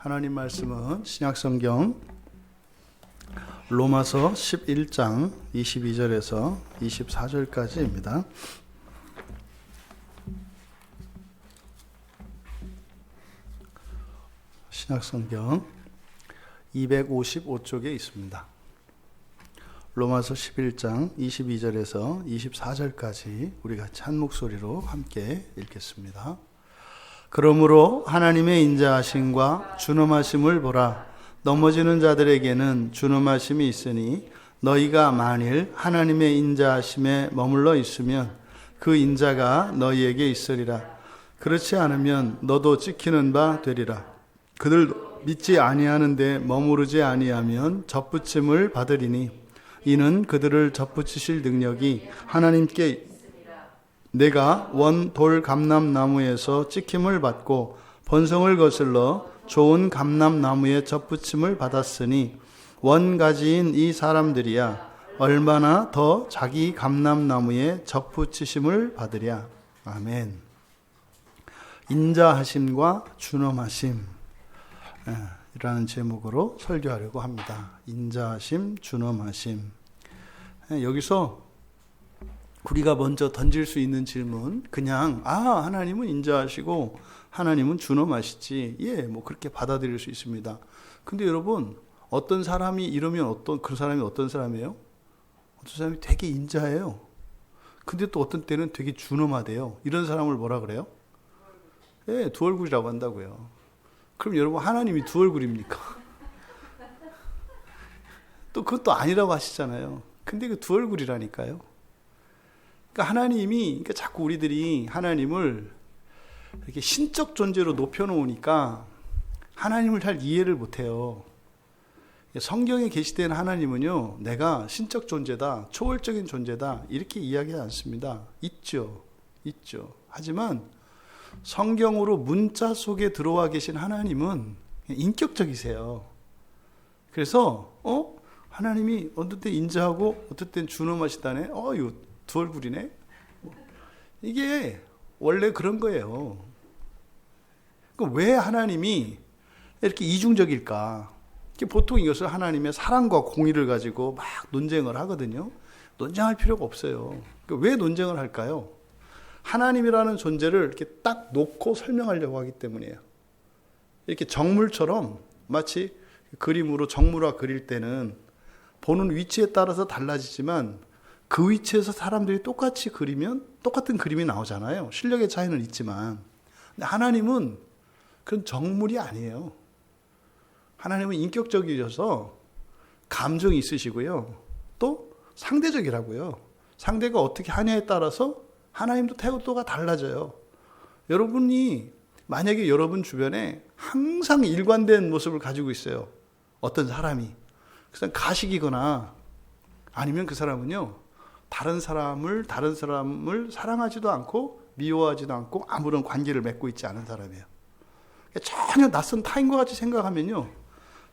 하나님 말씀은 신약성경 로마서 11장 22절에서 24절까지입니다. 신약성경 255쪽에 있습니다. 로마서 11장 22절에서 24절까지 우리 같이 한 목소리로 함께 읽겠습니다. 그러므로 하나님의 인자하심과 준엄하심을 보라. 넘어지는 자들에게는 준엄하심이 있으니 너희가 만일 하나님의 인자하심에 머물러 있으면 그 인자가 너희에게 있으리라. 그렇지 않으면 너도 찍히는 바 되리라. 그들 믿지 아니하는데 머무르지 아니하면 접붙임을 받으리니 이는 그들을 접붙이실 능력이 하나님께 내가 원 돌 감람나무에서 찍힘을 받고 번성을 거슬러 좋은 감람나무에 접붙임을 받았으니 원가지인 이 사람들이야 얼마나 더 자기 감람나무에 접붙이심을 받으랴. 아멘. 인자하심과 준엄하심 이라는 제목으로 설교하려고 합니다. 인자하심, 준엄하심. 여기서 우리가 먼저 던질 수 있는 질문, 그냥 하나님은 인자하시고 하나님은 준엄하시지, 뭐 그렇게 받아들일 수 있습니다. 근데 여러분, 어떤 사람이 이러면 그 사람이 어떤 사람이에요? 어떤 사람이 되게 인자해요. 근데 또 어떤 때는 되게 준엄하대요. 이런 사람을 뭐라 그래요? 두 얼굴이라고 한다고요. 그럼 여러분, 하나님이 두 얼굴입니까? 또 그것도 아니라고 하시잖아요. 근데 그 두 얼굴이라니까요. 그러니까 하나님이, 자꾸 우리들이 하나님을 이렇게 신적 존재로 높여놓으니까 하나님을 잘 이해를 못해요. 성경에 계시된 하나님은요, 내가 신적 존재다, 초월적인 존재다, 이렇게 이야기하지 않습니다. 있죠. 하지만 성경으로 문자 속에 들어와 계신 하나님은 인격적이세요. 그래서 하나님이 어떨 때 인자하고 어떨 땐 준엄하시다네. 이거 두 얼굴이네. 이게 원래 그런 거예요. 왜 하나님이 이렇게 이중적일까? 보통 이것을 하나님의 사랑과 공의를 가지고 막 논쟁을 하거든요. 논쟁할 필요가 없어요. 왜 논쟁을 할까요? 하나님이라는 존재를 이렇게 딱 놓고 설명하려고 하기 때문이에요. 이렇게 정물처럼 마치 그림으로 정물화 그릴 때는 보는 위치에 따라서 달라지지만 그 위치에서 사람들이 똑같이 그리면 똑같은 그림이 나오잖아요. 실력의 차이는 있지만. 근데 하나님은 그런 정물이 아니에요. 하나님은 인격적이셔서 감정이 있으시고요. 또 상대적이라고요. 상대가 어떻게 하냐에 따라서 하나님도 태도가 달라져요. 여러분이 만약에 여러분 주변에 항상 일관된 모습을 가지고 있어요. 어떤 사람이. 그래서 가식이거나 아니면 그 사람은요. 다른 사람을 사랑하지도 않고 미워하지도 않고 아무런 관계를 맺고 있지 않은 사람이에요. 전혀 낯선 타인과 같이 생각하면요.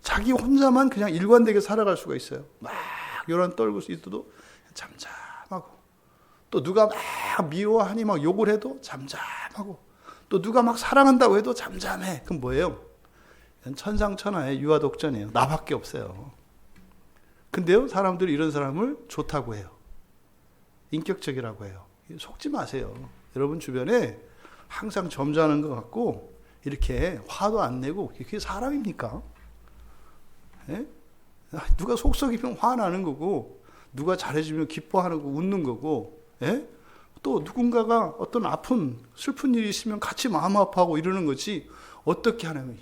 자기 혼자만 그냥 일관되게 살아갈 수가 있어요. 막 요란 떨고 있어도 잠잠하고, 또 누가 막 미워하니 막 욕을 해도 잠잠하고, 또 누가 막 사랑한다고 해도 잠잠해. 그럼 뭐예요? 천상천하의 유아독전이에요. 나밖에 없어요. 근데요, 사람들이 이런 사람을 좋다고 해요. 인격적이라고 해요. 속지 마세요. 여러분 주변에 항상 점잖은 것 같고 이렇게 화도 안 내고 그게 사람입니까? 누가 속 썩이면 화나는 거고, 누가 잘해주면 기뻐하는 거고 웃는 거고, 또 누군가가 어떤 아픈 슬픈 일이 있으면 같이 마음 아파하고 이러는 거지, 어떻게 하냐면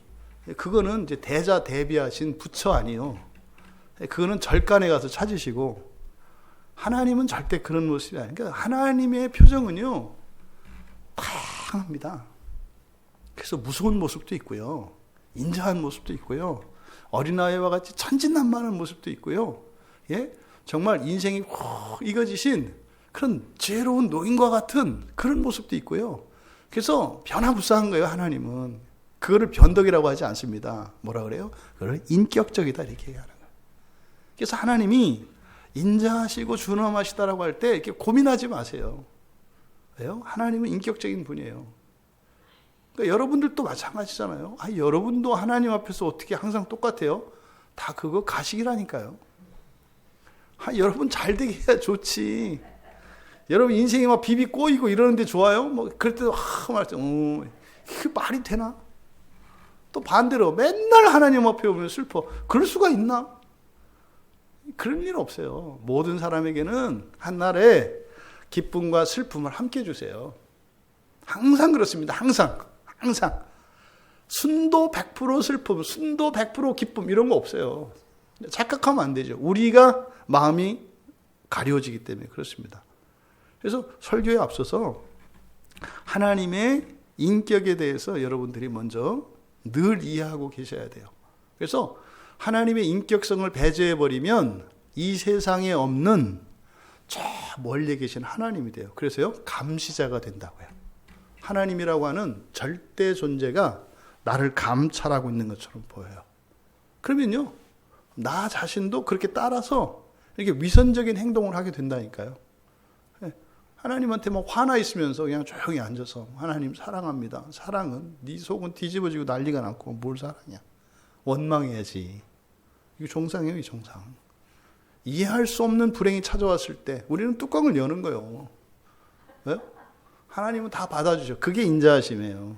그거는 이제 대자 대비하신 부처 아니에요. 그거는 절간에 가서 찾으시고, 하나님은 절대 그런 모습이 아니에요. 그러니까 하나님의 표정은요, 다양합니다. 그래서 무서운 모습도 있고요, 인자한 모습도 있고요, 어린아이와 같이 천진난만한 모습도 있고요, 정말 인생이 훅 익어지신 그런 지혜로운 노인과 같은 그런 모습도 있고요. 그래서 변화무쌍한 거예요, 하나님은. 그거를 변덕이라고 하지 않습니다. 뭐라 그래요? 그걸 인격적이다 이렇게 얘기하는 거예요. 그래서 하나님이 인자하시고 준엄하시다라고 할 때 이렇게 고민하지 마세요. 왜요? 하나님은 인격적인 분이에요. 그러니까 여러분들도 마찬가지잖아요. 여러분도 하나님 앞에서 어떻게 항상 똑같아요? 다 그거 가식이라니까요. 여러분 잘 되게 해야 좋지. 여러분 인생이 막 비비 꼬이고 이러는데 좋아요? 뭐 그럴 때도 말했죠. 그 말이 되나? 또 반대로 맨날 하나님 앞에 오면 슬퍼. 그럴 수가 있나? 그런 일 없어요. 모든 사람에게는 한날에 기쁨과 슬픔을 함께 주세요. 항상 그렇습니다. 항상. 순도 100% 슬픔, 순도 100% 기쁨 이런 거 없어요. 착각하면 안 되죠. 우리가 마음이 가려지기 때문에 그렇습니다. 그래서 설교에 앞서서 하나님의 인격에 대해서 여러분들이 먼저 늘 이해하고 계셔야 돼요. 그래서 하나님의 인격성을 배제해버리면 이 세상에 없는 저 멀리 계신 하나님이 돼요. 그래서요, 감시자가 된다고요. 하나님이라고 하는 절대 존재가 나를 감찰하고 있는 것처럼 보여요. 그러면요, 나 자신도 그렇게 따라서 이렇게 위선적인 행동을 하게 된다니까요. 하나님한테 막 화나 있으면서 그냥 조용히 앉아서 하나님 사랑합니다. 사랑은 네 속은 뒤집어지고 난리가 났고 뭘 사랑이야. 원망해야지. 이게 정상이에요, 이 정상. 이해할 수 없는 불행이 찾아왔을 때 우리는 뚜껑을 여는 거예요. 왜? 하나님은 다 받아주죠. 그게 인자하심이에요.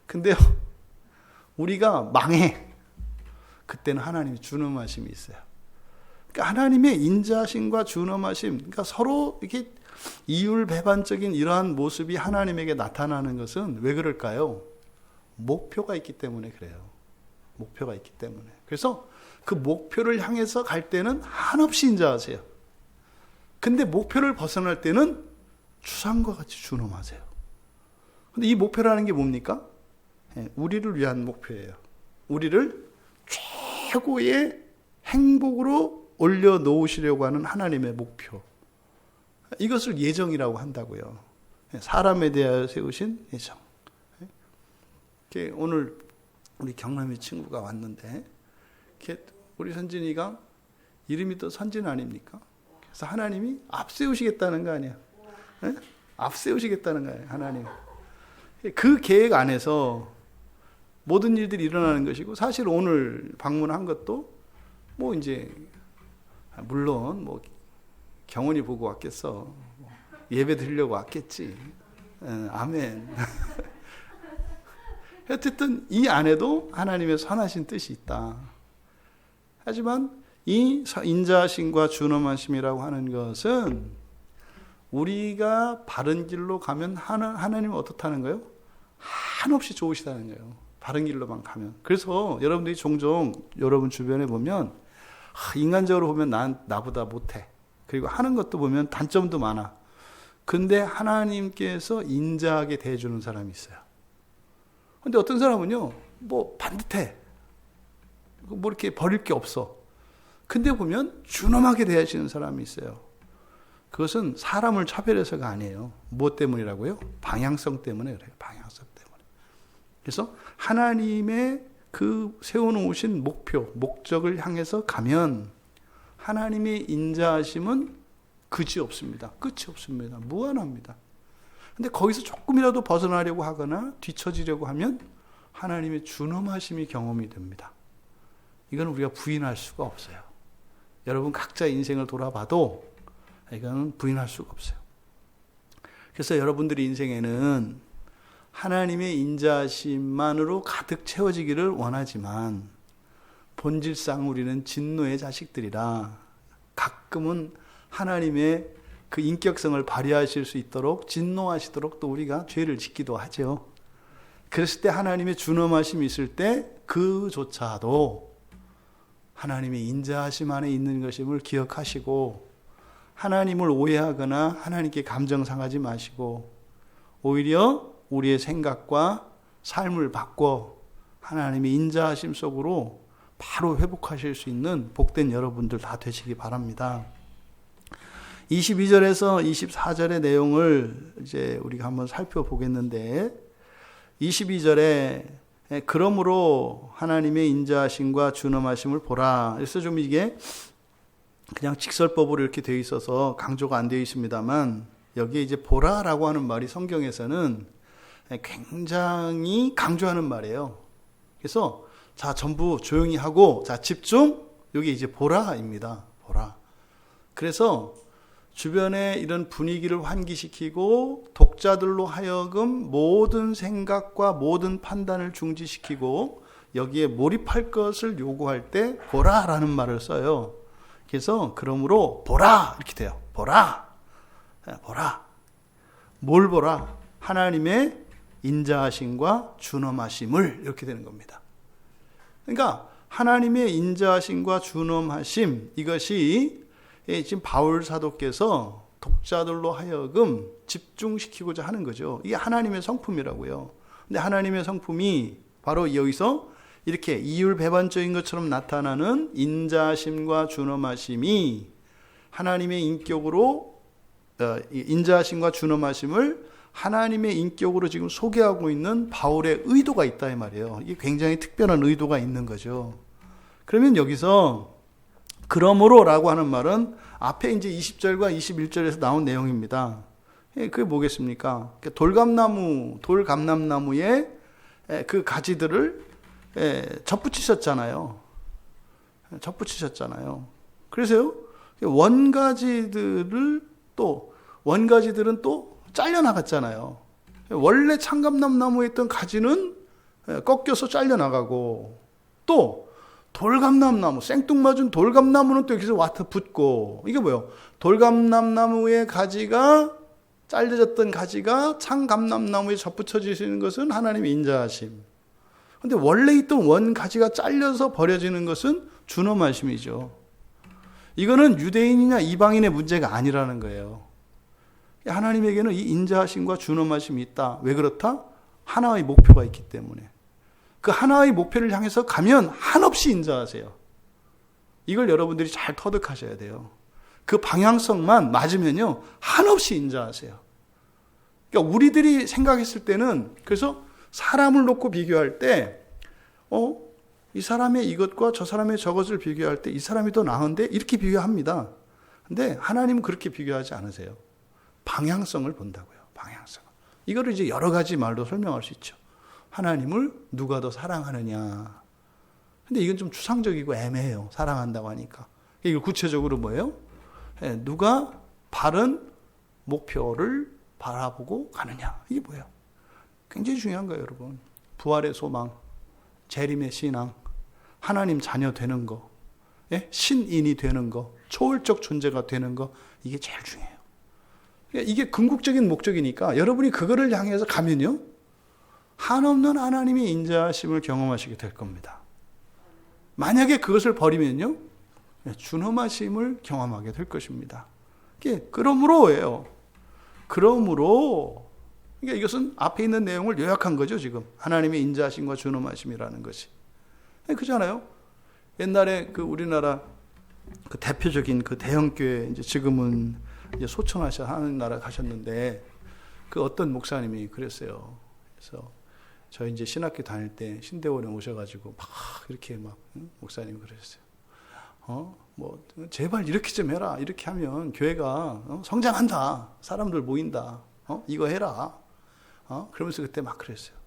근데요, 우리가 망해. 그때는 하나님이 준엄하심이 있어요. 그러니까 하나님의 인자하심과 준엄하심, 그러니까 서로 이렇게 이율배반적인 이러한 모습이 하나님에게 나타나는 것은 왜 그럴까요? 목표가 있기 때문에 그래요. 목표가 있기 때문에. 그래서 그 목표를 향해서 갈 때는 한없이 인자하세요. 근데 목표를 벗어날 때는 추상과 같이 준엄하세요. 근데 이 목표라는 게 뭡니까? 우리를 위한 목표예요. 우리를 최고의 행복으로 올려놓으시려고 하는 하나님의 목표. 이것을 예정이라고 한다고요. 사람에 대하여 세우신 예정. 오늘 우리 경남의 친구가 왔는데 우리 선진이가 이름이 또 선진 아닙니까? 그래서 하나님이 앞세우시겠다는 거 아니에요. 네? 앞세우시겠다는 거예요. 하나님. 그 계획 안에서 모든 일들이 일어나는 것이고, 사실 오늘 방문한 것도 뭐 이제 물론 뭐 경원이 보고 왔겠어. 예배 드리려고 왔겠지. 아멘. 어쨌든 이 안에도 하나님의 선하신 뜻이 있다. 하지만 이 인자하심과 준엄하심이라고 하는 것은 우리가 바른 길로 가면 하나님은 어떻다는 거예요? 한없이 좋으시다는 거예요. 바른 길로만 가면. 그래서 여러분들이 종종 여러분 주변에 보면 인간적으로 보면 나보다 못해. 그리고 하는 것도 보면 단점도 많아. 근데 하나님께서 인자하게 대해주는 사람이 있어요. 근데 어떤 사람은요, 뭐 반듯해. 뭐 이렇게 버릴 게 없어. 근데 보면 준엄하게 대하시는 사람이 있어요. 그것은 사람을 차별해서가 아니에요. 무엇 때문이라고요? 방향성 때문에 그래요. 방향성 때문에. 그래서 하나님의 그 세워놓으신 목표, 목적을 향해서 가면 하나님의 인자하심은 그지 없습니다. 끝이 없습니다. 무한합니다. 근데 거기서 조금이라도 벗어나려고 하거나 뒤처지려고 하면 하나님의 준엄하심이 경험이 됩니다. 이건 우리가 부인할 수가 없어요. 여러분 각자 인생을 돌아봐도 이건 부인할 수가 없어요. 그래서 여러분들의 인생에는 하나님의 인자하심만으로 가득 채워지기를 원하지만 본질상 우리는 진노의 자식들이라 가끔은 하나님의 그 인격성을 발휘하실 수 있도록 진노하시도록 또 우리가 죄를 짓기도 하죠. 그랬을 때 하나님의 준엄하심이 있을 때 그조차도 하나님의 인자하심 안에 있는 것임을 기억하시고 하나님을 오해하거나 하나님께 감정 상하지 마시고 오히려 우리의 생각과 삶을 바꿔 하나님의 인자하심 속으로 바로 회복하실 수 있는 복된 여러분들 다 되시기 바랍니다. 22절에서 24절의 내용을 이제 우리가 한번 살펴보겠는데 22절에 그러므로 하나님의 인자하심과 준엄하심을 보라. 그래서 좀 이게 그냥 직설법으로 이렇게 되어 있어서 강조가 안 되어 있습니다만 여기에 이제 보라라고 하는 말이 성경에서는 굉장히 강조하는 말이에요. 그래서 자, 전부 조용히 하고 자, 집중. 여기 이제 보라입니다. 보라. 그래서 주변에 이런 분위기를 환기시키고 독자들로 하여금 모든 생각과 모든 판단을 중지시키고 여기에 몰입할 것을 요구할 때 보라라는 말을 써요. 그래서 그러므로 보라 이렇게 돼요. 보라. 보라. 뭘 보라? 하나님의 인자하심과 준엄하심을 이렇게 되는 겁니다. 그러니까 하나님의 인자하심과 준엄하심 이것이 지금 바울 사도께서 독자들로 하여금 집중시키고자 하는 거죠. 이게 하나님의 성품이라고요. 근데 하나님의 성품이 바로 여기서 이렇게 이율배반적인 것처럼 나타나는 인자하심과 준엄하심이 하나님의 인격으로 인자하심과 준엄하심을 하나님의 인격으로 지금 소개하고 있는 바울의 의도가 있다 이 말이에요. 이게 굉장히 특별한 의도가 있는 거죠. 그러면 여기서 그러므로라고 하는 말은 앞에 이제 20절과 21절에서 나온 내용입니다. 그게 뭐겠습니까? 돌감람나무의 그 가지들을 접붙이셨잖아요. 그래서요, 원가지들은 또 잘려나갔잖아요. 원래 참감람나무에 있던 가지는 꺾여서 잘려나가고 또 돌감람나무, 생뚱맞은 돌감나무는 또 여기서 와서 붙고 이게 뭐예요? 돌감람나무의 가지가 잘려졌던 가지가 참감람나무에 접붙여지시는 것은 하나님의 인자하심. 근데 원래 있던 원 가지가 잘려서 버려지는 것은 준엄하심이죠. 이거는 유대인이냐 이방인의 문제가 아니라는 거예요. 하나님에게는 이 인자하심과 준엄하심이 있다. 왜 그렇다? 하나의 목표가 있기 때문에. 그 하나의 목표를 향해서 가면 한없이 인자하세요. 이걸 여러분들이 잘 터득하셔야 돼요. 그 방향성만 맞으면요, 한없이 인자하세요. 그러니까 우리들이 생각했을 때는, 그래서 사람을 놓고 비교할 때, 이 사람의 이것과 저 사람의 저것을 비교할 때 이 사람이 더 나은데 이렇게 비교합니다. 근데 하나님은 그렇게 비교하지 않으세요. 방향성을 본다고요. 방향성. 이거를 이제 여러 가지 말로 설명할 수 있죠. 하나님을 누가 더 사랑하느냐. 근데 이건 좀 추상적이고 애매해요. 사랑한다고 하니까. 이거 구체적으로 뭐예요? 누가 바른 목표를 바라보고 가느냐. 이게 뭐예요? 굉장히 중요한 거예요, 여러분. 부활의 소망, 재림의 신앙, 하나님 자녀 되는 거, 신인이 되는 거, 초월적 존재가 되는 거, 이게 제일 중요해요. 이게 궁극적인 목적이니까 여러분이 그거를 향해서 가면요, 한없는 하나님의 인자하심을 경험하시게 될 겁니다. 만약에 그것을 버리면요, 준엄하심을 경험하게 될 것입니다. 이게 그러므로예요. 그러므로, 그러니까 이것은 앞에 있는 내용을 요약한 거죠, 지금. 하나님의 인자하심과 준엄하심이라는 것이. 그렇잖아요. 옛날에 그 우리나라 그 대표적인 그 대형교회, 이제 지금은 이제 소천하셔 하는 나라 가셨는데, 그 어떤 목사님이 그랬어요. 그래서 저희 이제 신학교 다닐 때 신대원에 오셔가지고 막 이렇게 막 목사님이 그러셨어요. 뭐 제발 이렇게 좀 해라. 이렇게 하면 교회가 성장한다. 사람들 모인다. 이거 해라. 그러면서 그때 막 그랬어요.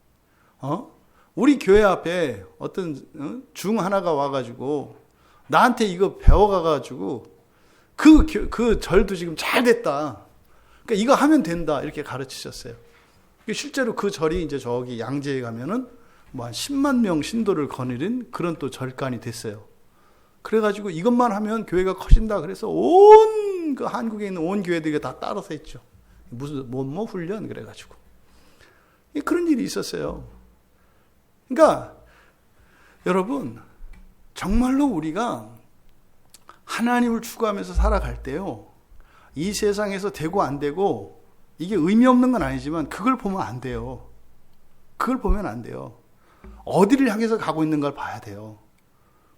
우리 교회 앞에 어떤 중 하나가 와가지고 나한테 이거 배워가가지고 그 절도 지금 잘 됐다. 그러니까 이거 하면 된다. 이렇게 가르치셨어요. 실제로 그 절이 이제 저기 양재에 가면은 뭐 한 10만 명 신도를 거느린 그런 또 절간이 됐어요. 그래가지고 이것만 하면 교회가 커진다. 그래서 온 그 한국에 있는 온 교회들이 다 따라서 했죠. 무슨 뭐 훈련 그래가지고 그런 일이 있었어요. 그러니까 여러분, 정말로 우리가 하나님을 추구하면서 살아갈 때요, 이 세상에서 되고 안 되고 이게 의미 없는 건 아니지만 그걸 보면 안 돼요. 그걸 보면 안 돼요. 어디를 향해서 가고 있는 걸 봐야 돼요.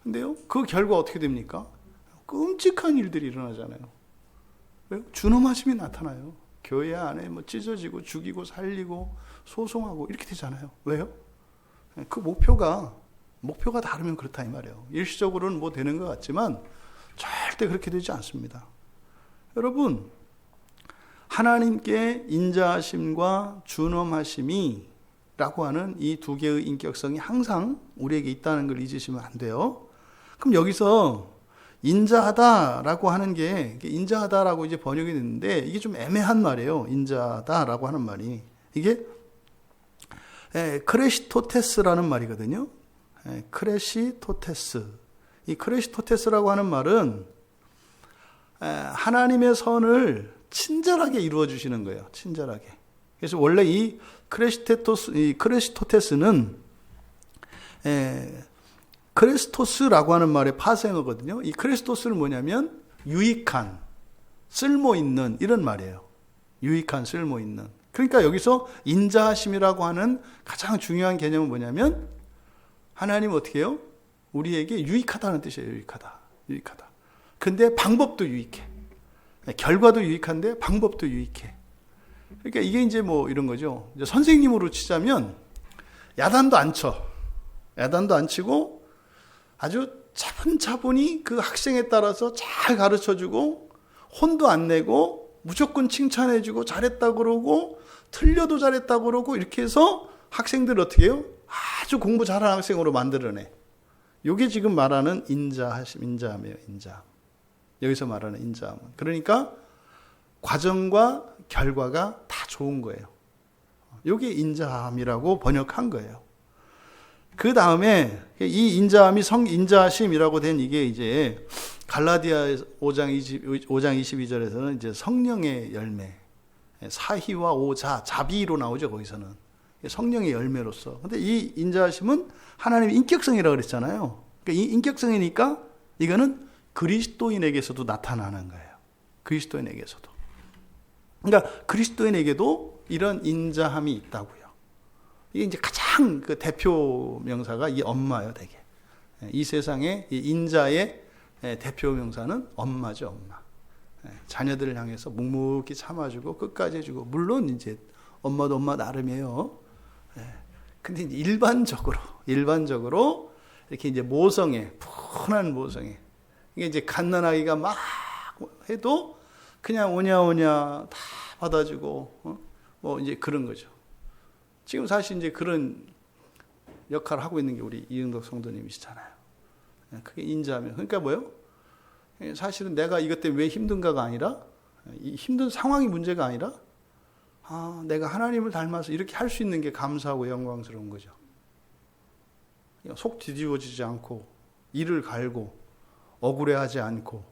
근데요, 그 결과 어떻게 됩니까? 끔찍한 일들이 일어나잖아요. 왜요? 준엄하심이 나타나요. 교회 안에 뭐 찢어지고 죽이고 살리고 소송하고 이렇게 되잖아요. 왜요? 그 목표가 다르면 그렇다 이 말이에요. 일시적으로는 뭐 되는 것 같지만 절대 그렇게 되지 않습니다. 여러분, 하나님께 인자하심과 준엄하심이 라고 하는 이 두 개의 인격성이 항상 우리에게 있다는 걸 잊으시면 안 돼요. 그럼 여기서 인자하다라고 하는 게, 인자하다라고 이제 번역이 됐는데 이게 좀 애매한 말이에요. 인자하다라고 하는 말이. 이게 크레시토테스라는 말이거든요. 크레시토테스. 이 크레시토테스라고 하는 말은 하나님의 선을 친절하게 이루어 주시는 거예요. 친절하게. 그래서 원래 이 크레시토테스는 크레스토스라고 하는 말의 파생어거든요. 이 크레스토스는 뭐냐면 유익한, 쓸모있는 이런 말이에요. 유익한, 쓸모있는. 그러니까 여기서 인자하심이라고 하는 가장 중요한 개념은 뭐냐면 하나님 어떻게 해요? 우리에게 유익하다는 뜻이에요. 유익하다. 유익하다. 근데 방법도 유익해. 결과도 유익한데 방법도 유익해. 그러니까 이게 이제 뭐 이런 거죠. 이제 선생님으로 치자면 야단도 안 쳐. 야단도 안 치고 아주 차분차분히 그 학생에 따라서 잘 가르쳐주고 혼도 안 내고 무조건 칭찬해주고 잘했다 그러고 틀려도 잘했다 그러고 이렇게 해서 학생들 어떻게 해요? 아주 공부 잘하는 학생으로 만들어내. 이게 지금 말하는 인자함이에요. 인자함. 여기서 말하는 인자함은. 그러니까 과정과 결과가 다 좋은 거예요. 이게 인자함이라고 번역한 거예요. 그 다음에 이 인자함이 성인자심이라고 된 이게 이제 갈라디아 5장 22절에서는 이제 성령의 열매, 사희와 오자, 자비로 나오죠. 거기서는 성령의 열매로서. 근데 이 인자심은 하나님의 인격성이라고 그랬잖아요. 그러니까 이 인격성이니까 이거는 그리스도인에게서도 나타나는 거예요. 그리스도인에게서도. 그러니까 그리스도인에게도 이런 인자함이 있다고요. 이게 이제 가장 그 대표 명사가 이 엄마예요, 되게. 이 세상의 이 인자의 대표 명사는 엄마죠, 엄마. 자녀들을 향해서 묵묵히 참아주고 끝까지 해주고, 물론 이제 엄마도 엄마 나름이에요. 근데 이제 일반적으로 이렇게 이제 모성애, 푸근한 모성애. 이게 이제 갓난아기가 막 해도 그냥 오냐 다 받아주고, 뭐 이제 그런 거죠. 지금 사실 이제 그런 역할을 하고 있는 게 우리 이응덕 성도님이시잖아요. 그게 인자하면. 그러니까 뭐요? 사실은 내가 이것 때문에 왜 힘든가가 아니라, 이 힘든 상황이 문제가 아니라, 내가 하나님을 닮아서 이렇게 할 수 있는 게 감사하고 영광스러운 거죠. 속 뒤집어지지 않고, 이를 갈고, 억울해하지 않고,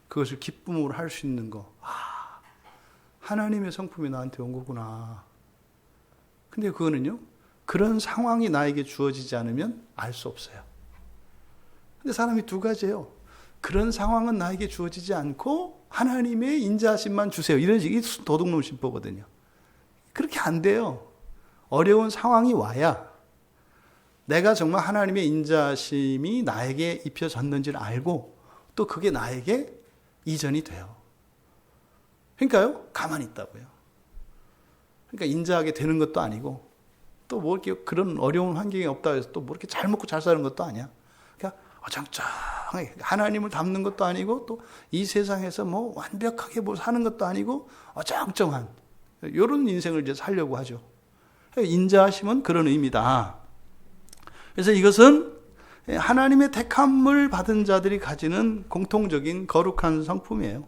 그것을 기쁨으로 할 수 있는 거. 하나님의 성품이 나한테 온 거구나. 근데 그거는요, 그런 상황이 나에게 주어지지 않으면 알 수 없어요. 근데 사람이 두 가지예요. 그런 상황은 나에게 주어지지 않고 하나님의 인자하심만 주세요. 이런 식이 도둑놈 심보거든요. 그렇게 안 돼요. 어려운 상황이 와야 내가 정말 하나님의 인자하심이 나에게 입혀졌는지를 알고 또 그게 나에게 이전이 돼요. 그러니까요, 가만히 있다고요. 그러니까 인자하게 되는 것도 아니고 또 뭐 이렇게 그런 어려운 환경이 없다 해서 또 뭐 이렇게 잘 먹고 잘 사는 것도 아니야. 그러니까 어정쩡하게 하나님을 닮는 것도 아니고 또 이 세상에서 뭐 완벽하게 뭐 사는 것도 아니고 어정쩡한 이런 인생을 이제 살려고 하죠. 인자하심은 그런 의미다. 그래서 이것은 하나님의 택함을 받은 자들이 가지는 공통적인 거룩한 성품이에요.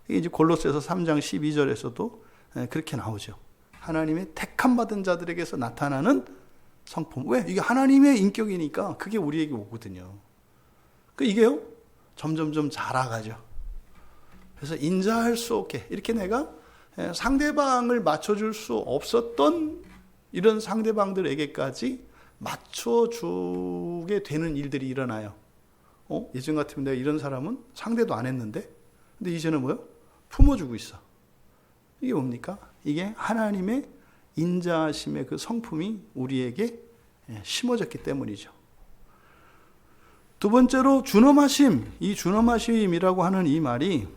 이게 이제 골로새서 3장 12절에서도 그렇게 나오죠. 하나님의 택함 받은 자들에게서 나타나는 성품. 왜? 이게 하나님의 인격이니까 그게 우리에게 오거든요. 이게요, 점점점 자라가죠. 그래서 인자할 수 없게, 이렇게 내가 상대방을 맞춰줄 수 없었던 이런 상대방들에게까지 맞춰주게 되는 일들이 일어나요. 예전 같으면 내가 이런 사람은 상대도 안 했는데, 근데 이제는 뭐요? 품어주고 있어. 이게 뭡니까? 이게 하나님의 인자하심의 그 성품이 우리에게 심어졌기 때문이죠. 두 번째로 준엄하심. 이 준엄하심이라고 하는 이 말이,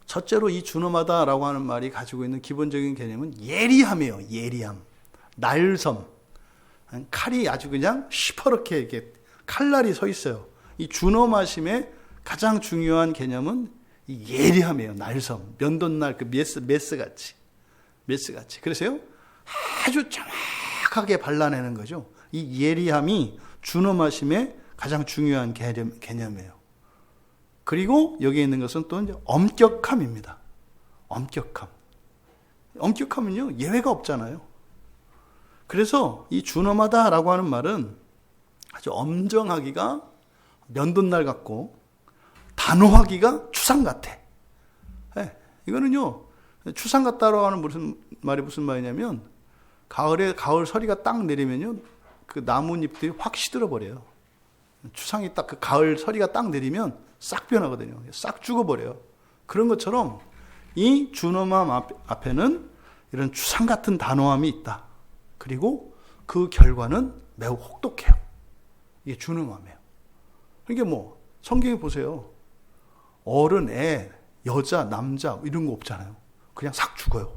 첫째로 이 준엄하다라고 하는 말이 가지고 있는 기본적인 개념은 예리함이에요. 예리함. 날섬. 칼이 아주 그냥 시퍼렇게 이렇게 칼날이 서 있어요. 이 준엄하심의 가장 중요한 개념은 이 예리함이에요. 날섬. 면도날 그 메스같이. 그래서요, 아주 정확하게 정확하게 발라내는 거죠. 이 예리함이 준엄하심의 가장 중요한 개념이에요. 그리고 여기에 있는 것은 또 이제 엄격함입니다. 엄격함. 엄격함은요, 예외가 없잖아요. 그래서 이 준엄하다라고 하는 말은 아주 엄정하기가 면도날 같고 단호하기가 추상 같아. 네, 이거는요, 추상 같다라고 하는 무슨 말이냐면 가을 서리가 딱 내리면요, 그 나뭇잎들이 확 시들어 버려요. 추상이 딱 그 가을 서리가 딱 내리면 싹 변하거든요. 싹 죽어버려요. 그런 것처럼 이 준엄함 앞에는 이런 추상 같은 단호함이 있다. 그리고 그 결과는 매우 혹독해요. 이게 준엄함이에요. 이게 뭐 성경에 보세요. 어른, 애, 여자, 남자 이런 거 없잖아요. 그냥 싹 죽어요.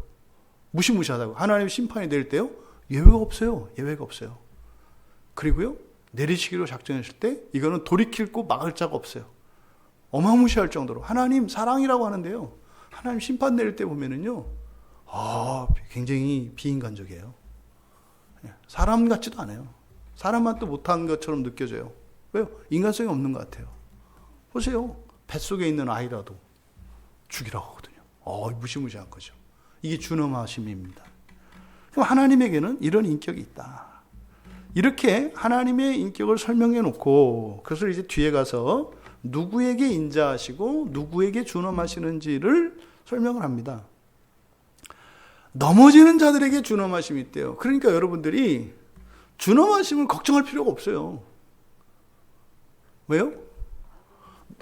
무시무시하다고. 하나님 심판이 내릴 때요, 예외가 없어요. 예외가 없어요. 그리고요, 내리시기로 작정했을 때 이거는 돌이킬 곳 막을 자가 없어요. 어마무시할 정도로. 하나님 사랑이라고 하는데요, 하나님 심판 내릴 때 보면은요, 굉장히 비인간적이에요. 사람 같지도 않아요. 사람만 또 못한 것처럼 느껴져요. 왜요? 인간성이 없는 것 같아요. 보세요. 뱃속에 있는 아이라도 죽이라고 하거든요. 무시무시한 거죠. 이게 준엄하심입니다. 그럼 하나님에게는 이런 인격이 있다. 이렇게 하나님의 인격을 설명해 놓고, 그것을 이제 뒤에 가서 누구에게 인자하시고 누구에게 준엄하시는지를 설명을 합니다. 넘어지는 자들에게 준엄하심이 있대요. 그러니까 여러분들이 준엄하심을 걱정할 필요가 없어요. 왜요?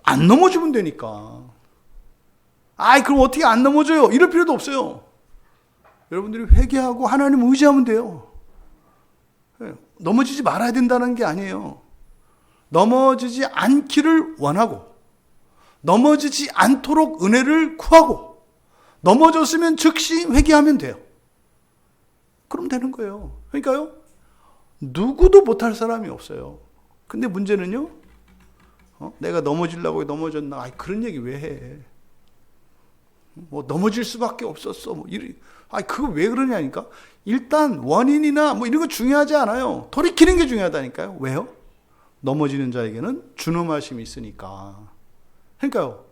안 넘어지면 되니까. 그럼 어떻게 안 넘어져요? 이럴 필요도 없어요. 여러분들이 회개하고 하나님 의지하면 돼요. 넘어지지 말아야 된다는 게 아니에요. 넘어지지 않기를 원하고, 넘어지지 않도록 은혜를 구하고, 넘어졌으면 즉시 회개하면 돼요. 그럼 되는 거예요. 그러니까요, 누구도 못할 사람이 없어요. 근데 문제는요, 내가 넘어지려고 넘어졌나? 그런 얘기 왜 해? 뭐 넘어질 수밖에 없었어. 그거 왜 그러냐니까. 일단 원인이나 뭐 이런 거 중요하지 않아요. 돌이키는 게 중요하다니까요. 왜요? 넘어지는 자에게는 준엄하심이 있으니까. 그러니까요.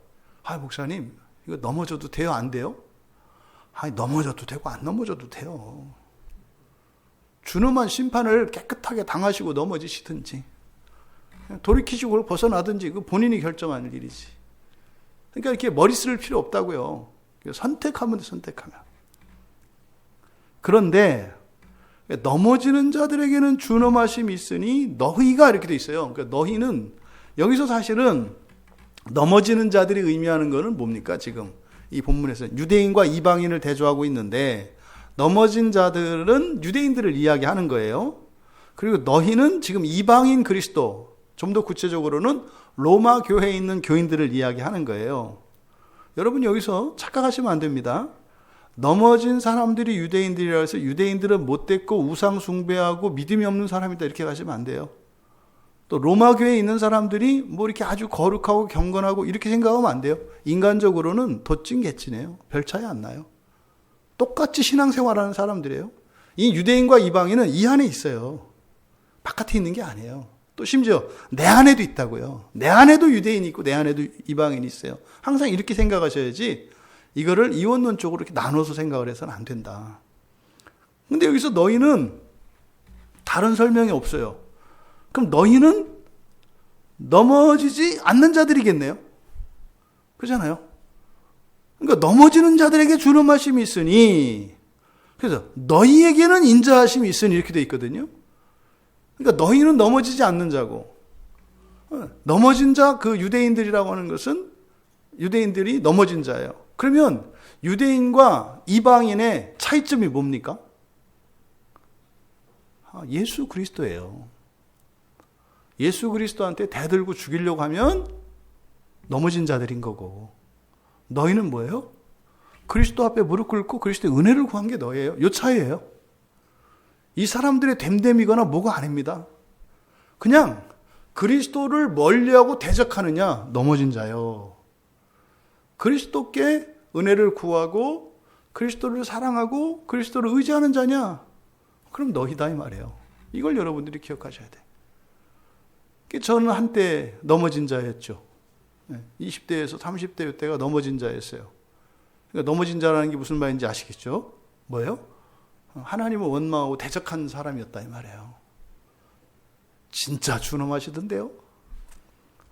목사님, 이거 넘어져도 돼요? 안 돼요? 넘어져도 되고 안 넘어져도 돼요. 준엄한 심판을 깨끗하게 당하시고 넘어지시든지, 돌이키시고 벗어나든지, 그 본인이 결정하는 일이지. 그러니까 이렇게 머리 쓸 필요 없다고요. 선택하면 돼, 선택하면. 그런데 넘어지는 자들에게는 준엄하심이 있으니 너희가 이렇게 돼 있어요. 그러니까 너희는 여기서 사실은 넘어지는 자들이 의미하는 것은 뭡니까? 지금 이 본문에서 유대인과 이방인을 대조하고 있는데, 넘어진 자들은 유대인들을 이야기하는 거예요. 그리고 너희는 지금 이방인 그리스도, 좀 더 구체적으로는 로마 교회에 있는 교인들을 이야기하는 거예요. 여러분 여기서 착각하시면 안 됩니다. 넘어진 사람들이 유대인들이라 해서 유대인들은 못됐고 우상 숭배하고 믿음이 없는 사람이다 이렇게 가시면 안 돼요. 또 로마 교회에 있는 사람들이 뭐 이렇게 아주 거룩하고 경건하고 이렇게 생각하면 안 돼요. 인간적으로는 도찐개찐해요. 별 차이 안 나요. 똑같이 신앙생활하는 사람들이에요. 이 유대인과 이방인은 이 안에 있어요. 바깥에 있는 게 아니에요. 또 심지어 내 안에도 있다고요. 내 안에도 유대인이 있고 내 안에도 이방인이 있어요. 항상 이렇게 생각하셔야지, 이거를 이원론적으로 이렇게 나눠서 생각을 해서는 안 된다. 근데 여기서 너희는 다른 설명이 없어요. 그럼 너희는 넘어지지 않는 자들이겠네요. 그렇잖아요. 그러니까 넘어지는 자들에게 준엄하심이 있으니, 그래서 너희에게는 인자하심이 있으니 이렇게 돼 있거든요. 그러니까 너희는 넘어지지 않는 자고, 넘어진 자, 그 유대인들이라고 하는 것은 유대인들이 넘어진 자예요. 그러면 유대인과 이방인의 차이점이 뭡니까? 예수 그리스도예요. 예수 그리스도한테 대들고 죽이려고 하면 넘어진 자들인 거고, 너희는 뭐예요? 그리스도 앞에 무릎 꿇고 그리스도의 은혜를 구한 게 너예요. 이 차이예요. 이 사람들의 됨됨이거나 뭐가 아닙니다. 그냥 그리스도를 멀리하고 대적하느냐, 넘어진 자요. 그리스도께 은혜를 구하고 그리스도를 사랑하고 그리스도를 의지하는 자냐, 그럼 너희다 이 말이에요. 이걸 여러분들이 기억하셔야 돼. 저는 한때 넘어진 자였죠. 20대에서 30대 때가 넘어진 자였어요. 그러니까 넘어진 자라는 게 무슨 말인지 아시겠죠? 뭐예요? 하나님을 원망하고 대적한 사람이었다 이 말이에요. 진짜 준엄하시던데요?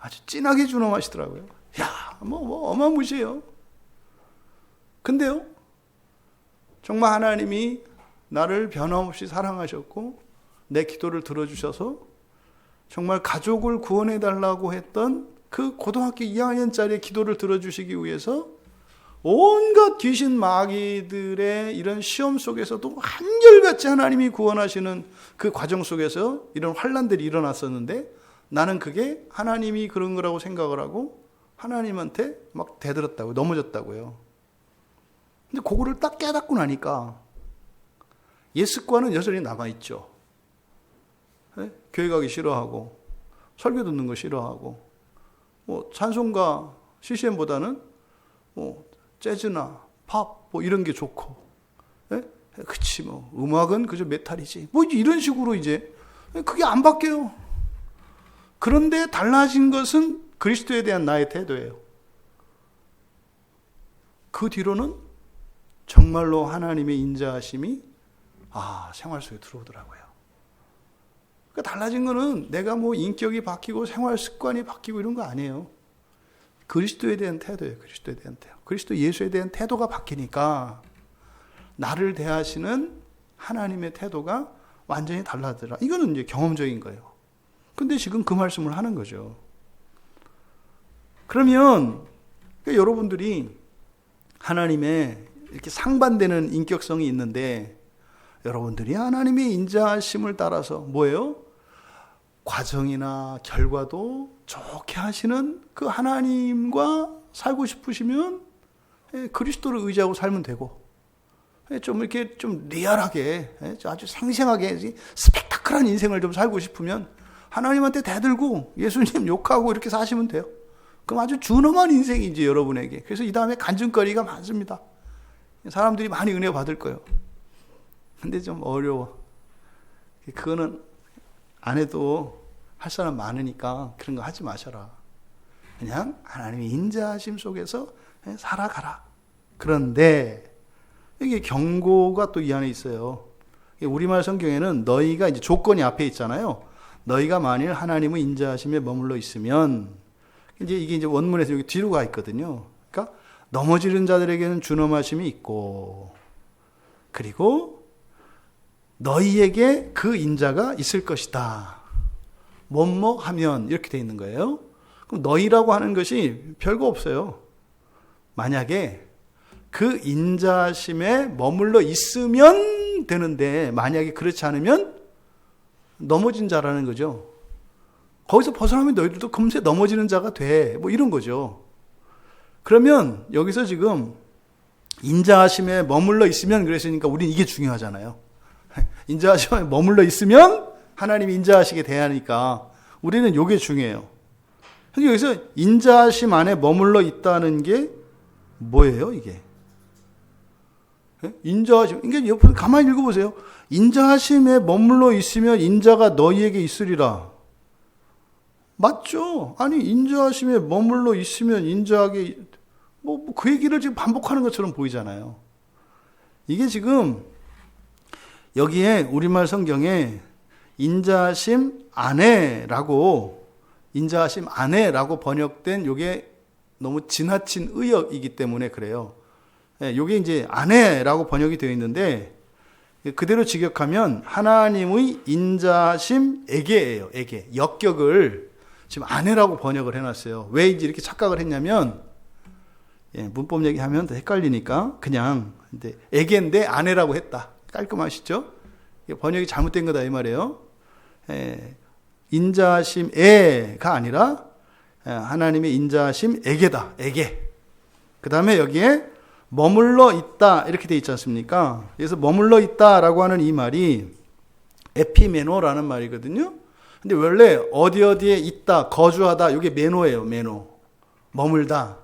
아주 진하게 준엄하시더라고요. 야, 뭐 어마무시해요. 근데요, 정말 하나님이 나를 변함없이 사랑하셨고 내 기도를 들어주셔서 정말 가족을 구원해달라고 했던 그 고등학교 2학년짜리 기도를 들어주시기 위해서 온갖 귀신 마귀들의 이런 시험 속에서도 한결같이 하나님이 구원하시는 그 과정 속에서 이런 환난들이 일어났었는데 나는 그게 하나님이 그런 거라고 생각을 하고 하나님한테 막 대들었다고 넘어졌다고요. 근데 그거를 딱 깨닫고 나니까 옛 습관은 여전히 남아있죠. 교회 가기 싫어하고 설교 듣는 거 싫어하고 찬송가 CCM보다는 재즈나 팝 이런 게 좋고, 그치 음악은 그저 메탈이지 이런 식으로 이제 그게 안 바뀌어요. 그런데 달라진 것은 그리스도에 대한 나의 태도예요. 그 뒤로는 정말로 하나님의 인자하심이 생활 속에 들어오더라고요. 그러니까 달라진 거는 내가 인격이 바뀌고 생활 습관이 바뀌고 이런 거 아니에요. 그리스도에 대한 태도예요. 그리스도에 대한 태도. 그리스도 예수에 대한 태도가 바뀌니까 나를 대하시는 하나님의 태도가 완전히 달라지더라. 이거는 이제 경험적인 거예요. 근데 지금 그 말씀을 하는 거죠. 그러면 여러분들이 하나님의 이렇게 상반되는 인격성이 있는데 여러분들이 하나님의 인자하심을 따라서 뭐예요? 과정이나 결과도 좋게 하시는 그 하나님과 살고 싶으시면 그리스도를 의지하고 살면 되고, 좀 이렇게 좀 리얼하게 아주 생생하게 스펙타클한 인생을 좀 살고 싶으면 하나님한테 대들고 예수님 욕하고 이렇게 사시면 돼요. 그럼 아주 준엄한 인생이지 여러분에게. 그래서 이 다음에 간증거리가 많습니다. 사람들이 많이 은혜 받을 거예요. 근데 좀 어려워. 그거는 안 해도 할 사람 많으니까 그런 거 하지 마셔라. 그냥 하나님의 인자하심 속에서 살아가라. 그런데 이게 경고가 또 이 안에 있어요. 우리말 성경에는 너희가 이제 조건이 앞에 있잖아요. 너희가 만일 하나님의 인자하심에 머물러 있으면, 이게 이제 원문에서 여기 뒤로 가 있거든요. 그러니까 넘어지는 자들에게는 준엄하심이 있고, 그리고 너희에게 그 인자가 있을 것이다. 뭐뭐 하면 이렇게 돼 있는 거예요. 그럼 너희라고 하는 것이 별거 없어요. 만약에 그 인자심에 머물러 있으면 되는데 만약에 그렇지 않으면 넘어진 자라는 거죠. 거기서 벗어나면 너희들도 금세 넘어지는 자가 돼. 이런 거죠. 그러면 여기서 지금 인자하심에 머물러 있으면 그랬으니까 우리는 이게 중요하잖아요. 인자하심에 머물러 있으면 하나님이 인자하시게 대하니까 우리는 이게 중요해요. 근데 여기서 인자하심 안에 머물러 있다는 게 뭐예요, 이게? 인자하심. 그러니까 옆으로 가만히 읽어보세요. 인자하심에 머물러 있으면 인자가 너희에게 있으리라. 맞죠? 아니, 인자하심에 머물러 있으면 인자하게, 그 얘기를 지금 반복하는 것처럼 보이잖아요. 이게 지금 여기에 우리말 성경에 인자하심 안에라고 번역된 요게 너무 지나친 의역이기 때문에 그래요. 요게 이제 안에라고 번역이 되어 있는데 그대로 직역하면 하나님의 인자하심에게예요. 에게. 역격을 지금 안에라고 번역을 해놨어요. 왜 이렇게 착각을 했냐면 문법 얘기하면 더 헷갈리니까 그냥 에게인데 안에라고 했다. 깔끔하시죠? 번역이 잘못된 거다 이 말이에요. 인자하심에가 아니라 하나님의 인자하심에게다. 에게. 그 다음에 여기에 머물러 있다 이렇게 돼 있지 않습니까? 그래서 머물러 있다라고 하는 이 말이 에피메노라는 말이거든요. 근데 원래 어디에 있다, 거주하다 이게 메노예요. 메노. 머물다,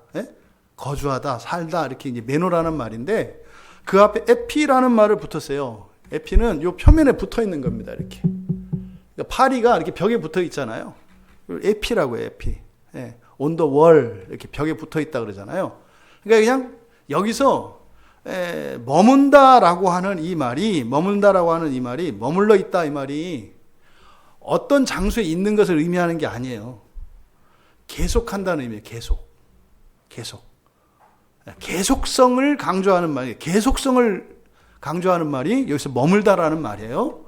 거주하다, 살다 이렇게 이제 메노라는 말인데 그 앞에 에피라는 말을 붙었어요. 에피는 요 표면에 붙어 있는 겁니다. 이렇게. 그러니까 파리가 이렇게 벽에 붙어 있잖아요. 에피라고 해요, 에피. 예. on the wall 이렇게 벽에 붙어 있다 그러잖아요. 그러니까 그냥 여기서 머문다라고 하는 이 말이 머물러 있다 이 말이 어떤 장소에 있는 것을 의미하는 게 아니에요. 계속한다는 의미예요. 계속. 계속성을 강조하는 말이에요. 계속성을 강조하는 말이 여기서 머물다라는 말이에요.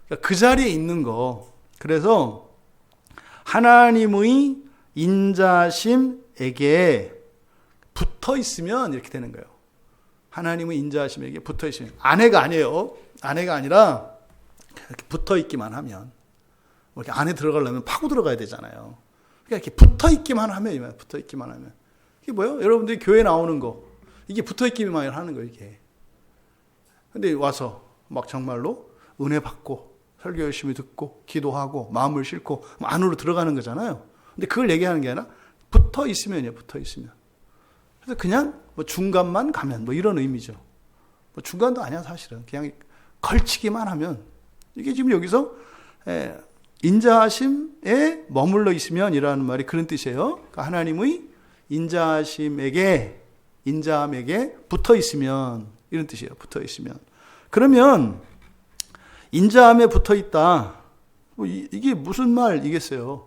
그러니까 그 자리에 있는 거. 그래서 하나님의 인자심에게 붙어 있으면 이렇게 되는 거예요. 하나님의 인자심에게 붙어 있으면. 안에가 아니에요. 안에가 아니라 이렇게 붙어 있기만 하면. 이렇게 안에 들어가려면 파고 들어가야 되잖아요. 그러니까 이렇게 붙어 있기만 하면, 이게 뭐예요? 여러분들이 교회 나오는 거. 이게 붙어 있기만 하는 거예요, 이게. 근데 와서 막 정말로 은혜 받고, 설교 열심히 듣고, 기도하고, 마음을 싣고, 안으로 들어가는 거잖아요. 근데 그걸 얘기하는 게 아니라 붙어 있으면요, 붙어 있으면. 그래서 그냥 뭐 중간만 가면 뭐 이런 의미죠. 뭐 중간도 아니야, 사실은. 그냥 걸치기만 하면. 이게 지금 여기서, 인자하심에 머물러 있으면 이라는 말이 그런 뜻이에요. 그러니까 하나님의 인자함에게 붙어 있으면 이런 뜻이에요. 붙어 있으면. 그러면 인자함에 붙어 있다. 이게 무슨 말이겠어요?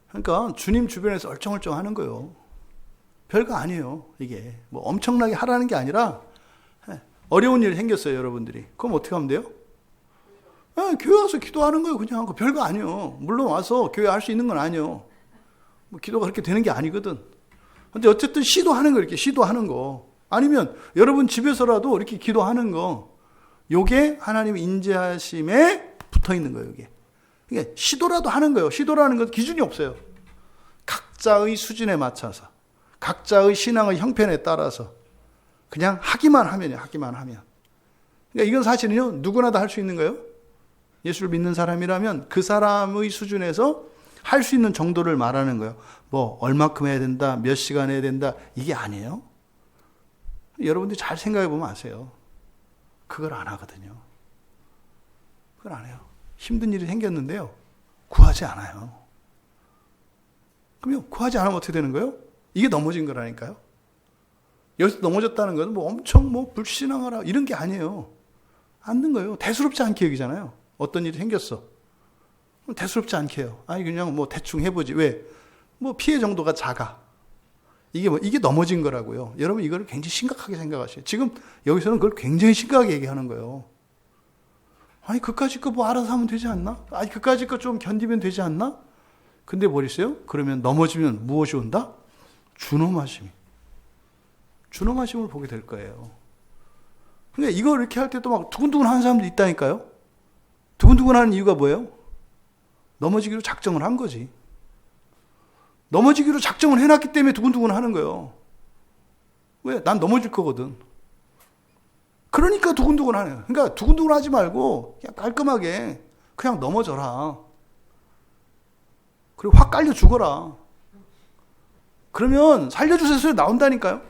그러니까 주님 주변에서 얼쩡얼쩡 하는 거예요. 별거 아니에요. 이게 뭐 엄청나게 하라는 게 아니라 어려운 일이 생겼어요, 여러분들이. 그럼 어떻게 하면 돼요? 교회 와서 기도하는 거예요, 그냥. 별거 아니에요. 물론 와서 교회 할 수 있는 건 아니에요. 뭐 기도가 그렇게 되는 게 아니거든. 근데 어쨌든 시도하는 거, 이렇게 시도하는 거. 아니면 여러분 집에서라도 이렇게 기도하는 거. 요게 하나님의 인자하심에 붙어 있는 거예요, 이게. 그러니까 시도라도 하는 거예요. 시도라는 건 기준이 없어요. 각자의 수준에 맞춰서, 각자의 신앙의 형편에 따라서 그냥 하기만 하면요, 하기만 하면. 그러니까 이건 사실은요, 누구나 다 할 수 있는 거예요. 예수를 믿는 사람이라면 그 사람의 수준에서 할 수 있는 정도를 말하는 거예요. 뭐 얼마큼 해야 된다, 몇 시간 해야 된다, 이게 아니에요. 여러분들이 잘 생각해 보면 아세요. 그걸 안 하거든요. 그걸 안 해요. 힘든 일이 생겼는데요, 구하지 않아요. 그러면 구하지 않으면 어떻게 되는 거예요? 이게 넘어진 거라니까요. 여기서 넘어졌다는 것은 뭐 엄청 뭐 불신앙하라 이런 게 아니에요. 않는 거예요. 대수롭지 않게 여기잖아요. 어떤 일이 생겼어. 대수롭지 않게 해요. 아니, 그냥 뭐 대충 해보지. 왜? 뭐 피해 정도가 작아. 이게 넘어진 거라고요. 여러분, 이거를 굉장히 심각하게 생각하세요. 지금 여기서는 그걸 굉장히 심각하게 얘기하는 거예요. 아니, 그까짓 거 뭐 알아서 하면 되지 않나? 아니, 그까짓 거 좀 견디면 되지 않나? 근데 뭐 있어요? 그러면 넘어지면 무엇이 온다? 준엄하심이. 준엄하심을 보게 될 거예요. 그러니까 이거 이렇게 할 때도 막 두근두근 하는 사람도 있다니까요. 두근두근 하는 이유가 뭐예요? 넘어지기로 작정을 한 거지. 넘어지기로 작정을 해놨기 때문에 두근두근 하는 거예요. 왜? 난 넘어질 거거든. 그러니까 두근두근 하네요. 그러니까 두근두근 하지 말고 그냥 깔끔하게 그냥 넘어져라. 그리고 확 깔려 죽어라. 그러면 살려주세요 소리 나온다니까요.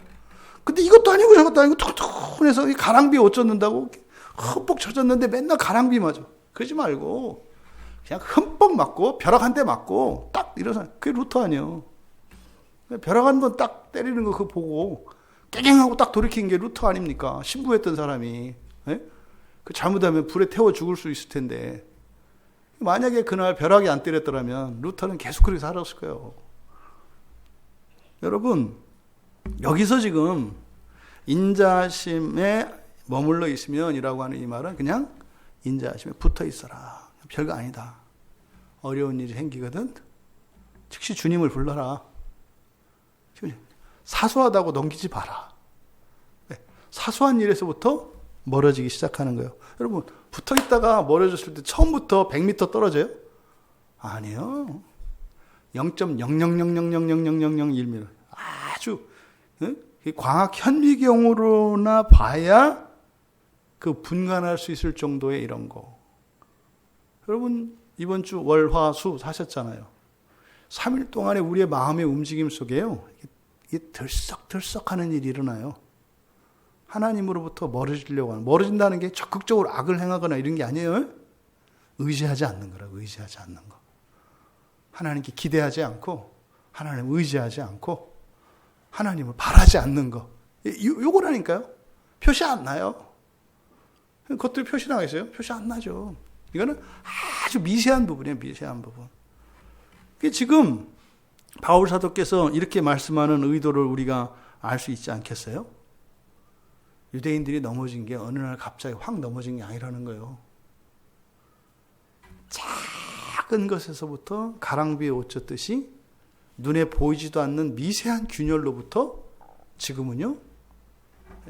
근데 이것도 아니고 저것도 아니고 툭툭해서 가랑비에 옷 젖는다고 흠뻑 젖었는데 맨날 가랑비 맞아. 그러지 말고 그냥 흠뻑 맞고 벼락 한 대 맞고 딱 일어서. 그게 루터 아니에요. 벼락 한 번 딱 때리는 거 그거 보고 깨갱하고 딱 돌이킨 게 루터 아닙니까? 신부했던 사람이. 그 잘못하면 불에 태워 죽을 수 있을 텐데. 만약에 그날 벼락이 안 때렸더라면 루터는 계속 그렇게 살았을 거예요. 여러분, 여기서 지금 인자하심에 머물러 있으면 이라고 하는 이 말은 그냥 인자하심에 붙어 있어라. 별거 아니다. 어려운 일이 생기거든. 즉시 주님을 불러라. 사소하다고 넘기지 마라. 사소한 일에서부터 멀어지기 시작하는 거예요. 여러분, 붙어 있다가 멀어졌을 때 처음부터 100m 떨어져요? 아니요. 0.0000000001mm. 아주 광학 현미경으로나 봐야 그 분간할 수 있을 정도의 이런 거. 여러분, 이번 주 월, 화, 수 사셨잖아요. 3일 동안에 우리의 마음의 움직임 속에요, 이게 들썩들썩 하는 일이 일어나요. 하나님으로부터 멀어지려고 하는, 멀어진다는 게 적극적으로 악을 행하거나 이런 게 아니에요. 의지하지 않는 거라고, 의지하지 않는 거. 하나님께 기대하지 않고, 하나님 의지하지 않고, 하나님을 바라지 않는 거. 요거라니까요. 표시 안 나요. 그것들이 표시 나겠어요? 표시 안 나죠. 이거는 아주 미세한 부분이에요, 미세한 부분. 지금 바울 사도께서 이렇게 말씀하는 의도를 우리가 알 수 있지 않겠어요? 유대인들이 넘어진 게 어느 날 갑자기 확 넘어진 게 아니라는 거예요. 작은 것에서부터 가랑비에 옷 젖듯이 눈에 보이지도 않는 미세한 균열로부터 지금은요,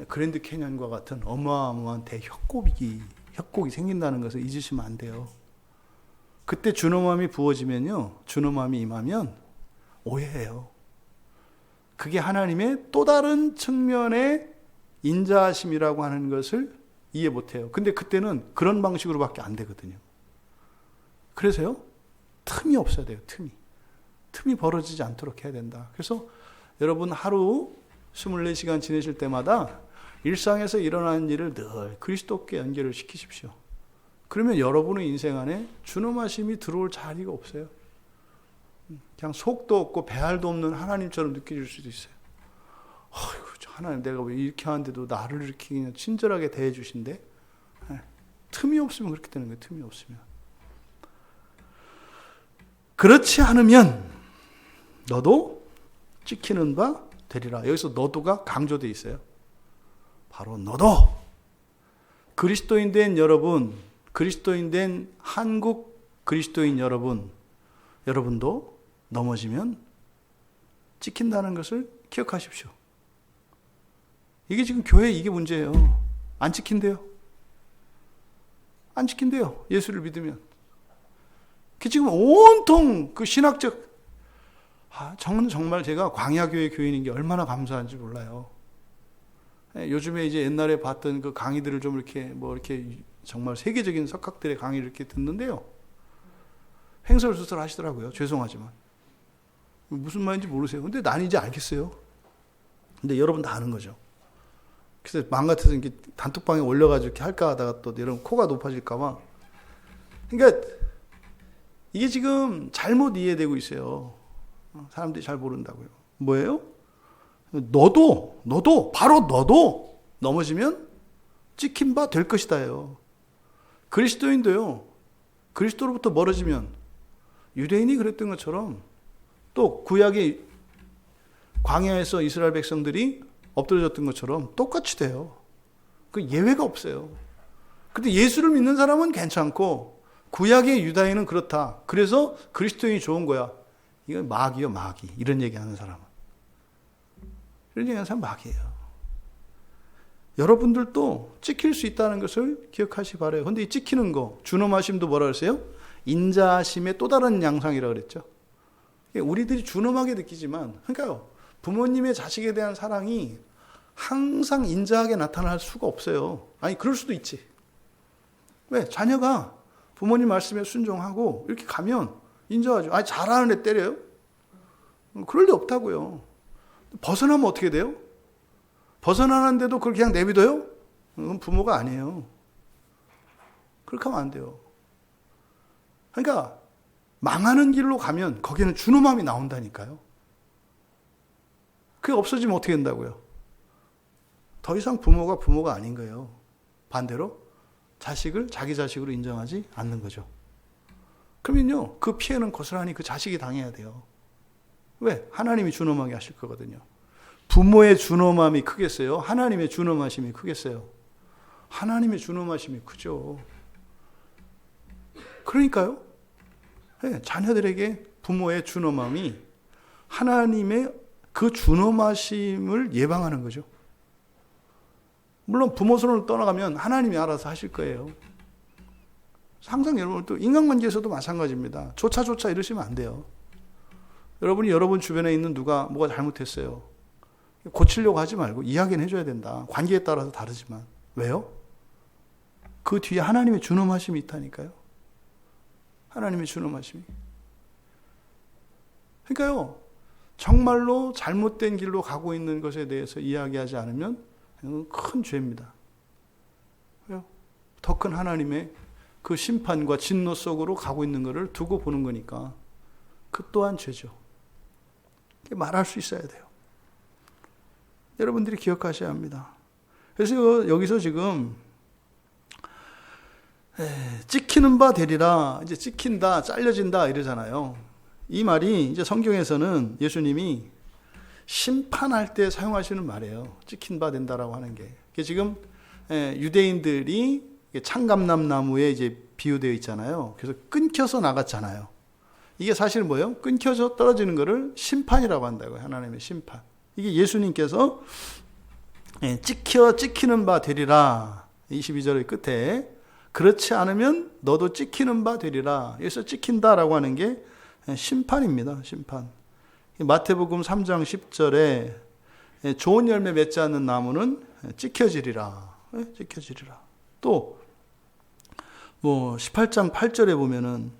그랜드 캐년과 같은 어마어마한 대협곡이 생긴다는 것을 잊으시면 안 돼요. 그때 준엄함이 부어지면요, 준엄함이 임하면 오해해요. 그게 하나님의 또 다른 측면의 인자하심이라고 하는 것을 이해 못해요. 근데 그때는 그런 방식으로밖에 안 되거든요. 그래서요, 틈이 없어야 돼요. 틈이 벌어지지 않도록 해야 된다. 그래서 여러분 하루 24시간 지내실 때마다 일상에서 일어나는 일을 늘 그리스도께 연결을 시키십시오. 그러면 여러분의 인생 안에 준엄하심이 들어올 자리가 없어요. 그냥 속도 없고 배알도 없는 하나님처럼 느껴질 수도 있어요. 어이구, 하나님 내가 왜 이렇게 하는데도 나를 이렇게 그냥 친절하게 대해 주신대? 틈이 없으면 그렇게 되는 거예요. 틈이 없으면. 그렇지 않으면 너도 찍히는 바 되리라. 여기서 너도가 강조되어 있어요. 바로 너도 그리스도인 된 여러분, 그리스도인 된 한국 그리스도인 여러분도 넘어지면 찍힌다는 것을 기억하십시오. 이게 지금 교회 이게 문제예요. 안 찍힌대요. 안 찍힌대요. 예수를 믿으면. 그 지금 온통 그 신학적, 저는 정말 제가 광야교회 교인인 게 얼마나 감사한지 몰라요. 요즘에 이제 옛날에 봤던 그 강의들을 좀 이렇게 정말 세계적인 석학들의 강의를 이렇게 듣는데요. 횡설수설 하시더라고요. 죄송하지만. 무슨 말인지 모르세요. 근데 난 이제 알겠어요. 근데 여러분 다 아는 거죠. 그래서 마음 같아서 이렇게 단톡방에 올려가지고 이렇게 할까 하다가 또 여러분 코가 높아질까봐. 그러니까 이게 지금 잘못 이해되고 있어요. 사람들이 잘 모른다고요. 뭐예요? 바로 너도 넘어지면 찍힌 바 될 것이다요. 그리스도인도요, 그리스도로부터 멀어지면 유대인이 그랬던 것처럼 또 구약의 광야에서 이스라엘 백성들이 엎드려졌던 것처럼 똑같이 돼요. 그 예외가 없어요. 근데 예수를 믿는 사람은 괜찮고 구약의 유다인은 그렇다. 그래서 그리스도인이 좋은 거야. 이건 마귀요, 마귀. 이런 얘기하는 사람은. 이런 얘기하는 사람은 마귀예요. 여러분들도 찍힐 수 있다는 것을 기억하시 바라요. 근데 이 찍히는 거, 준엄하심도 뭐라 그랬어요? 인자하심의 또 다른 양상이라고 그랬죠. 우리들이 준엄하게 느끼지만, 그러니까요, 부모님의 자식에 대한 사랑이 항상 인자하게 나타날 수가 없어요. 아니, 그럴 수도 있지. 왜? 자녀가 부모님 말씀에 순종하고 이렇게 가면 인자하죠. 아니, 잘하는 애 때려요? 그럴 리 없다고요. 벗어나면 어떻게 돼요? 벗어나는데도 그걸 그냥 내비둬요? 그건 부모가 아니에요. 그렇게 하면 안 돼요. 그러니까 망하는 길로 가면 거기는 준엄함이 나온다니까요. 그게 없어지면 어떻게 된다고요? 더 이상 부모가 아닌 거예요. 반대로 자식을 자기 자식으로 인정하지 않는 거죠. 그러면요, 그 피해는 고스란히 그 자식이 당해야 돼요. 왜? 하나님이 준엄하게 하실 거거든요. 부모의 준엄함이 크겠어요? 하나님의 준엄하심이 크겠어요? 하나님의 준엄하심이 크죠. 그러니까요, 네, 자녀들에게 부모의 준엄함이 하나님의 그 준엄하심을 예방하는 거죠. 물론 부모 손을 떠나가면 하나님이 알아서 하실 거예요. 항상 여러분 또 인간관계에서도 마찬가지입니다. 조차 이러시면 안 돼요. 여러분이 여러분 주변에 있는 누가 뭐가 잘못했어요. 고치려고 하지 말고 이야기는 해줘야 된다. 관계에 따라서 다르지만. 왜요? 그 뒤에 하나님의 준엄하심이 있다니까요. 하나님의 준엄하심이. 그러니까요, 정말로 잘못된 길로 가고 있는 것에 대해서 이야기하지 않으면 이건 큰 죄입니다. 왜요? 더 큰 하나님의 그 심판과 진노 속으로 가고 있는 것을 두고 보는 거니까 그 또한 죄죠. 말할 수 있어야 돼요. 여러분들이 기억하셔야 합니다. 그래서 여기서 지금 찍히는 바 되리라, 이제 찍힌다, 잘려진다 이러잖아요. 이 말이 이제 성경에서는 예수님이 심판할 때 사용하시는 말이에요. 찍힌 바 된다라고 하는 게. 지금 유대인들이 창감람 나무에 이제 비유되어 있잖아요. 그래서 끊겨서 나갔잖아요. 이게 사실 뭐예요? 끊겨서 떨어지는 것을 심판이라고 한다고요. 하나님의 심판. 이게 예수님께서 찍히는 바 되리라. 22절의 끝에 그렇지 않으면 너도 찍히는 바 되리라. 여기서 찍힌다라고 하는 게 심판입니다. 심판. 마태복음 3장 10절에 좋은 열매 맺지 않는 나무는 찍혀지리라. 찍혀지리라. 또 18장 8절에 보면은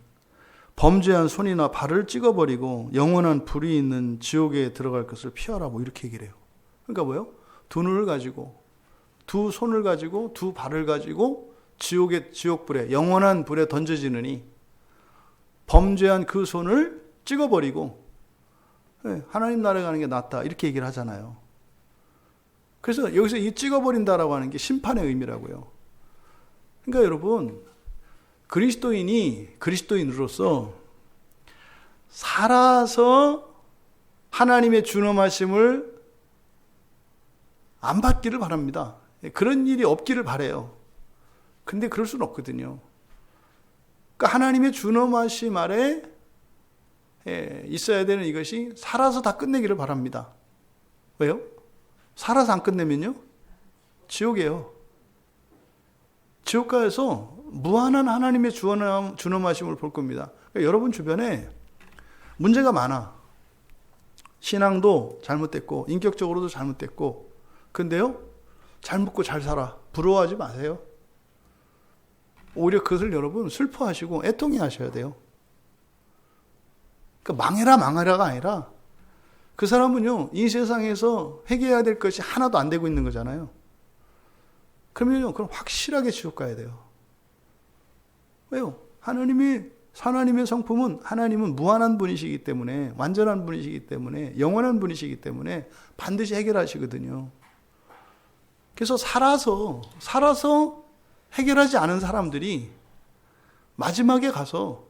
범죄한 손이나 발을 찍어버리고 영원한 불이 있는 지옥에 들어갈 것을 피하라. 이렇게 얘기를 해요. 그러니까 뭐예요? 두 눈을 가지고, 두 손을 가지고, 두 발을 가지고 지옥불에, 영원한 불에 던져지느니 범죄한 그 손을 찍어버리고 하나님 나라에 가는 게 낫다. 이렇게 얘기를 하잖아요. 그래서 여기서 이 찍어버린다라고 하는 게 심판의 의미라고요. 그러니까 여러분, 그리스도인으로서 살아서 하나님의 준엄하심을 안 받기를 바랍니다. 그런 일이 없기를 바라요. 근데 그럴 수는 없거든요. 그러니까 하나님의 준엄하심 아래 있어야 되는 이것이 살아서 다 끝내기를 바랍니다. 왜요? 살아서 안 끝내면요? 지옥이에요. 지옥가에서 무한한 하나님의 준엄하심을 볼 겁니다. 그러니까 여러분 주변에 문제가 많아. 신앙도 잘못됐고 인격적으로도 잘못됐고, 근데요 잘 먹고 잘 살아. 부러워하지 마세요. 오히려 그것을 여러분 슬퍼하시고 애통해 하셔야 돼요. 그러니까 망해라가 아니라 그 사람은요 이 세상에서 회개해야 될 것이 하나도 안 되고 있는 거잖아요. 그러면요 그럼 확실하게 지옥 가야 돼요. 왜요? 하나님의 성품은, 하나님은 무한한 분이시기 때문에, 완전한 분이시기 때문에, 영원한 분이시기 때문에 반드시 해결하시거든요. 그래서 살아서 해결하지 않은 사람들이 마지막에 가서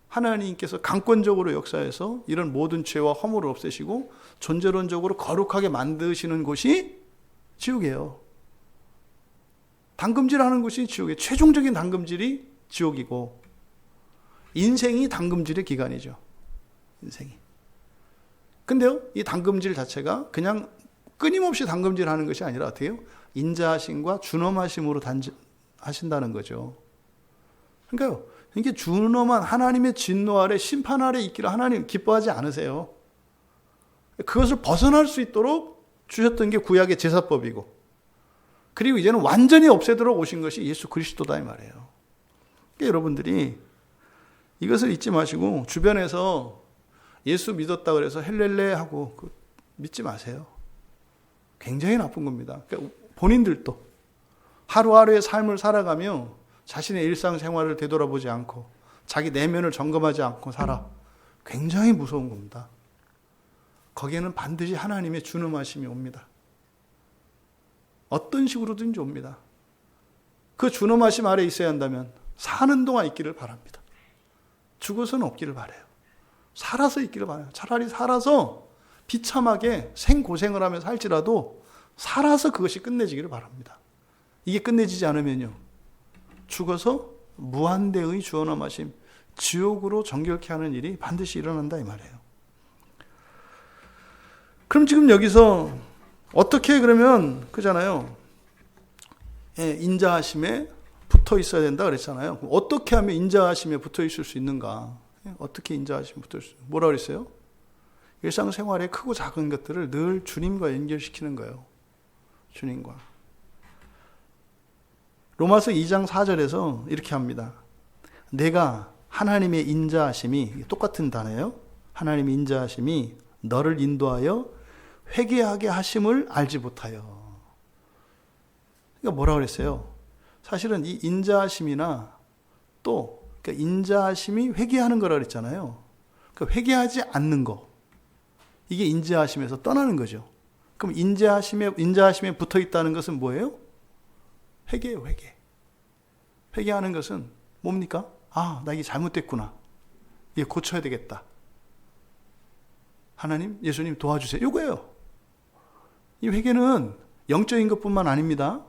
하나님께서 강권적으로 역사해서 이런 모든 죄와 허물을 없애시고 존재론적으로 거룩하게 만드시는 곳이 지옥이에요. 당금질하는 곳이 지옥이에요. 최종적인 당금질이 지옥이고, 인생이 당금질의 기간이죠. 인생이. 근데요, 이 당금질 자체가 그냥 끊임없이 당금질하는 것이 아니라 어떻게 해요? 인자하심과 준엄하심으로 하신다는 거죠. 그러니까요, 이게 준엄한 하나님의 진노 아래, 심판 아래 있기를 하나님 기뻐하지 않으세요. 그것을 벗어날 수 있도록 주셨던 게 구약의 제사법이고, 그리고 이제는 완전히 없애도록 오신 것이 예수 그리스도다 이 말이에요. 그러니까 여러분들이 이것을 잊지 마시고 주변에서 예수 믿었다 그래서 헬렐레 하고 믿지 마세요. 굉장히 나쁜 겁니다. 그러니까 본인들도 하루하루의 삶을 살아가며 자신의 일상생활을 되돌아보지 않고 자기 내면을 점검하지 않고 살아. 굉장히 무서운 겁니다. 거기에는 반드시 하나님의 준엄하심이 옵니다. 어떤 식으로든지 옵니다. 그 준엄하심 아래 있어야 한다면 사는 동안 있기를 바랍니다. 죽어서는 없기를 바라요. 살아서 있기를 바라요. 차라리 살아서 비참하게 생고생을 하며 살지라도 살아서 그것이 끝내지기를 바랍니다. 이게 끝내지지 않으면요, 죽어서 무한대의 주원함하심, 지옥으로 정결케 하는 일이 반드시 일어난다 이 말이에요. 그럼 지금 여기서 어떻게 그러면 그잖아요. 인자하심에 붙어 있어야 된다 그랬잖아요. 어떻게 하면 인자하심에 붙어 있을 수 있는가? 어떻게 인자하심에 붙어 있을 수 있는가? 뭐라 그랬어요? 일상생활의 크고 작은 것들을 늘 주님과 연결시키는 거예요. 주님과. 로마서 2장 4절에서 이렇게 합니다. 내가 하나님의 인자하심이, 똑같은 단어예요. 하나님의 인자하심이 너를 인도하여 회개하게 하심을 알지 못하여. 그러니까 뭐라 그랬어요? 사실은 이 인자하심이나 또 그러니까 인자하심이 회개하는 거라 그랬잖아요. 그러니까 회개하지 않는 거. 이게 인자하심에서 떠나는 거죠. 그럼 인자하심에 붙어 있다는 것은 뭐예요? 회개예요, 회개. 회개하는 것은 뭡니까? 아, 나 이게 잘못됐구나. 이게 고쳐야 되겠다. 하나님, 예수님 도와주세요. 이거예요. 이 회개는 영적인 것뿐만 아닙니다.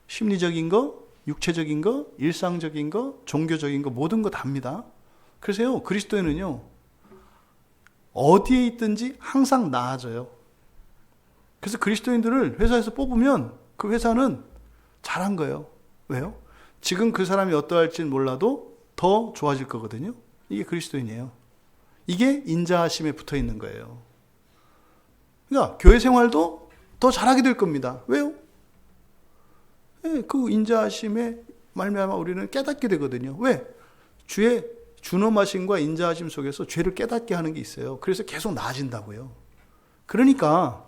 심리적인 거, 육체적인 거, 일상적인 거, 종교적인 거 모든 거 답니다. 그래서요, 그리스도인은요, 어디에 있든지 항상 나아져요. 그래서 그리스도인들을 회사에서 뽑으면 그 회사는 잘한 거예요. 왜요? 지금 그 사람이 어떠할지는 몰라도 더 좋아질 거거든요. 이게 그리스도인이에요. 이게 인자하심에 붙어 있는 거예요. 그러니까 교회 생활도 더 잘하게 될 겁니다. 왜요? 그 인자하심에 말미암아 우리는 깨닫게 되거든요. 왜? 주의 준엄하심과 인자하심 속에서 죄를 깨닫게 하는 게 있어요. 그래서 계속 나아진다고요. 그러니까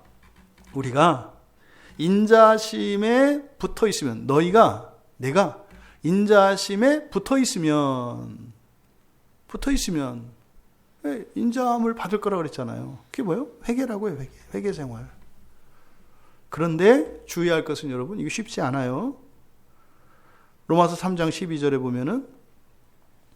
우리가 인자하심에 붙어 있으면, 내가 인자하심에 붙어 있으면 인자함을 받을 거라고 그랬잖아요. 그게 뭐예요? 회개라고요, 회개 생활. 그런데 주의할 것은 여러분, 이거 쉽지 않아요. 로마서 3장 12절에 보면은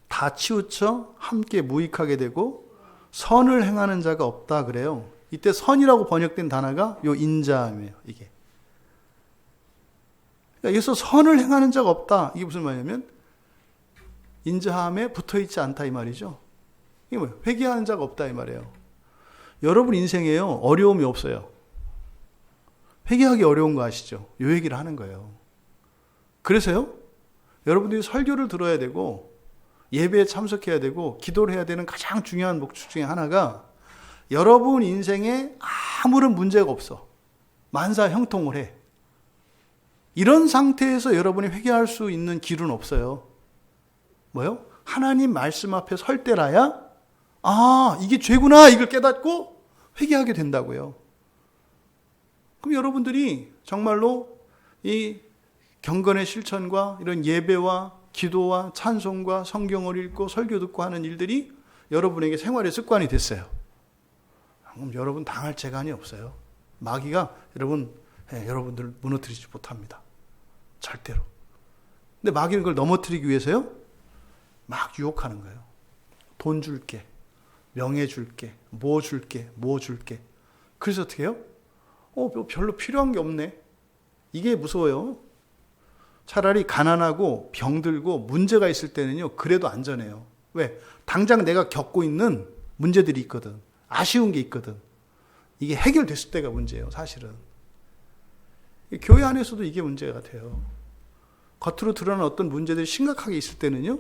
다 치우쳐 함께 무익하게 되고 선을 행하는 자가 없다 그래요. 이때 선이라고 번역된 단어가 요 인자함이에요, 이게. 그러니까 여기서 선을 행하는 자가 없다. 이게 무슨 말이냐면 인자함에 붙어 있지 않다 이 말이죠. 이게 뭐예요? 회개하는 자가 없다 이 말이에요. 여러분 인생에요, 어려움이 없어요. 회개하기 어려운 거 아시죠? 요 얘기를 하는 거예요. 그래서요, 여러분들이 설교를 들어야 되고 예배에 참석해야 되고 기도를 해야 되는 가장 중요한 목적 중에 하나가 여러분 인생에 아무런 문제가 없어. 만사 형통을 해. 이런 상태에서 여러분이 회개할 수 있는 길은 없어요. 뭐요? 하나님 말씀 앞에 설 때라야 이게 죄구나 이걸 깨닫고 회개하게 된다고요. 그럼 여러분들이 정말로 이 경건의 실천과 이런 예배와 기도와 찬송과 성경을 읽고 설교 듣고 하는 일들이 여러분에게 생활의 습관이 됐어요. 그럼 여러분 당할 재간이 없어요. 마귀가 여러분들을 무너뜨리지 못합니다. 절대로. 근데 마귀는 그걸 넘어뜨리기 위해서요, 막 유혹하는 거예요. 돈 줄게, 명예 줄게, 뭐 줄게. 그래서 어떻게 해요? 별로 필요한 게 없네. 이게 무서워요. 차라리 가난하고 병들고 문제가 있을 때는요, 그래도 안전해요. 왜? 당장 내가 겪고 있는 문제들이 있거든. 아쉬운 게 있거든. 이게 해결됐을 때가 문제예요, 사실은. 교회 안에서도 이게 문제가 돼요. 겉으로 드러난 어떤 문제들이 심각하게 있을 때는요,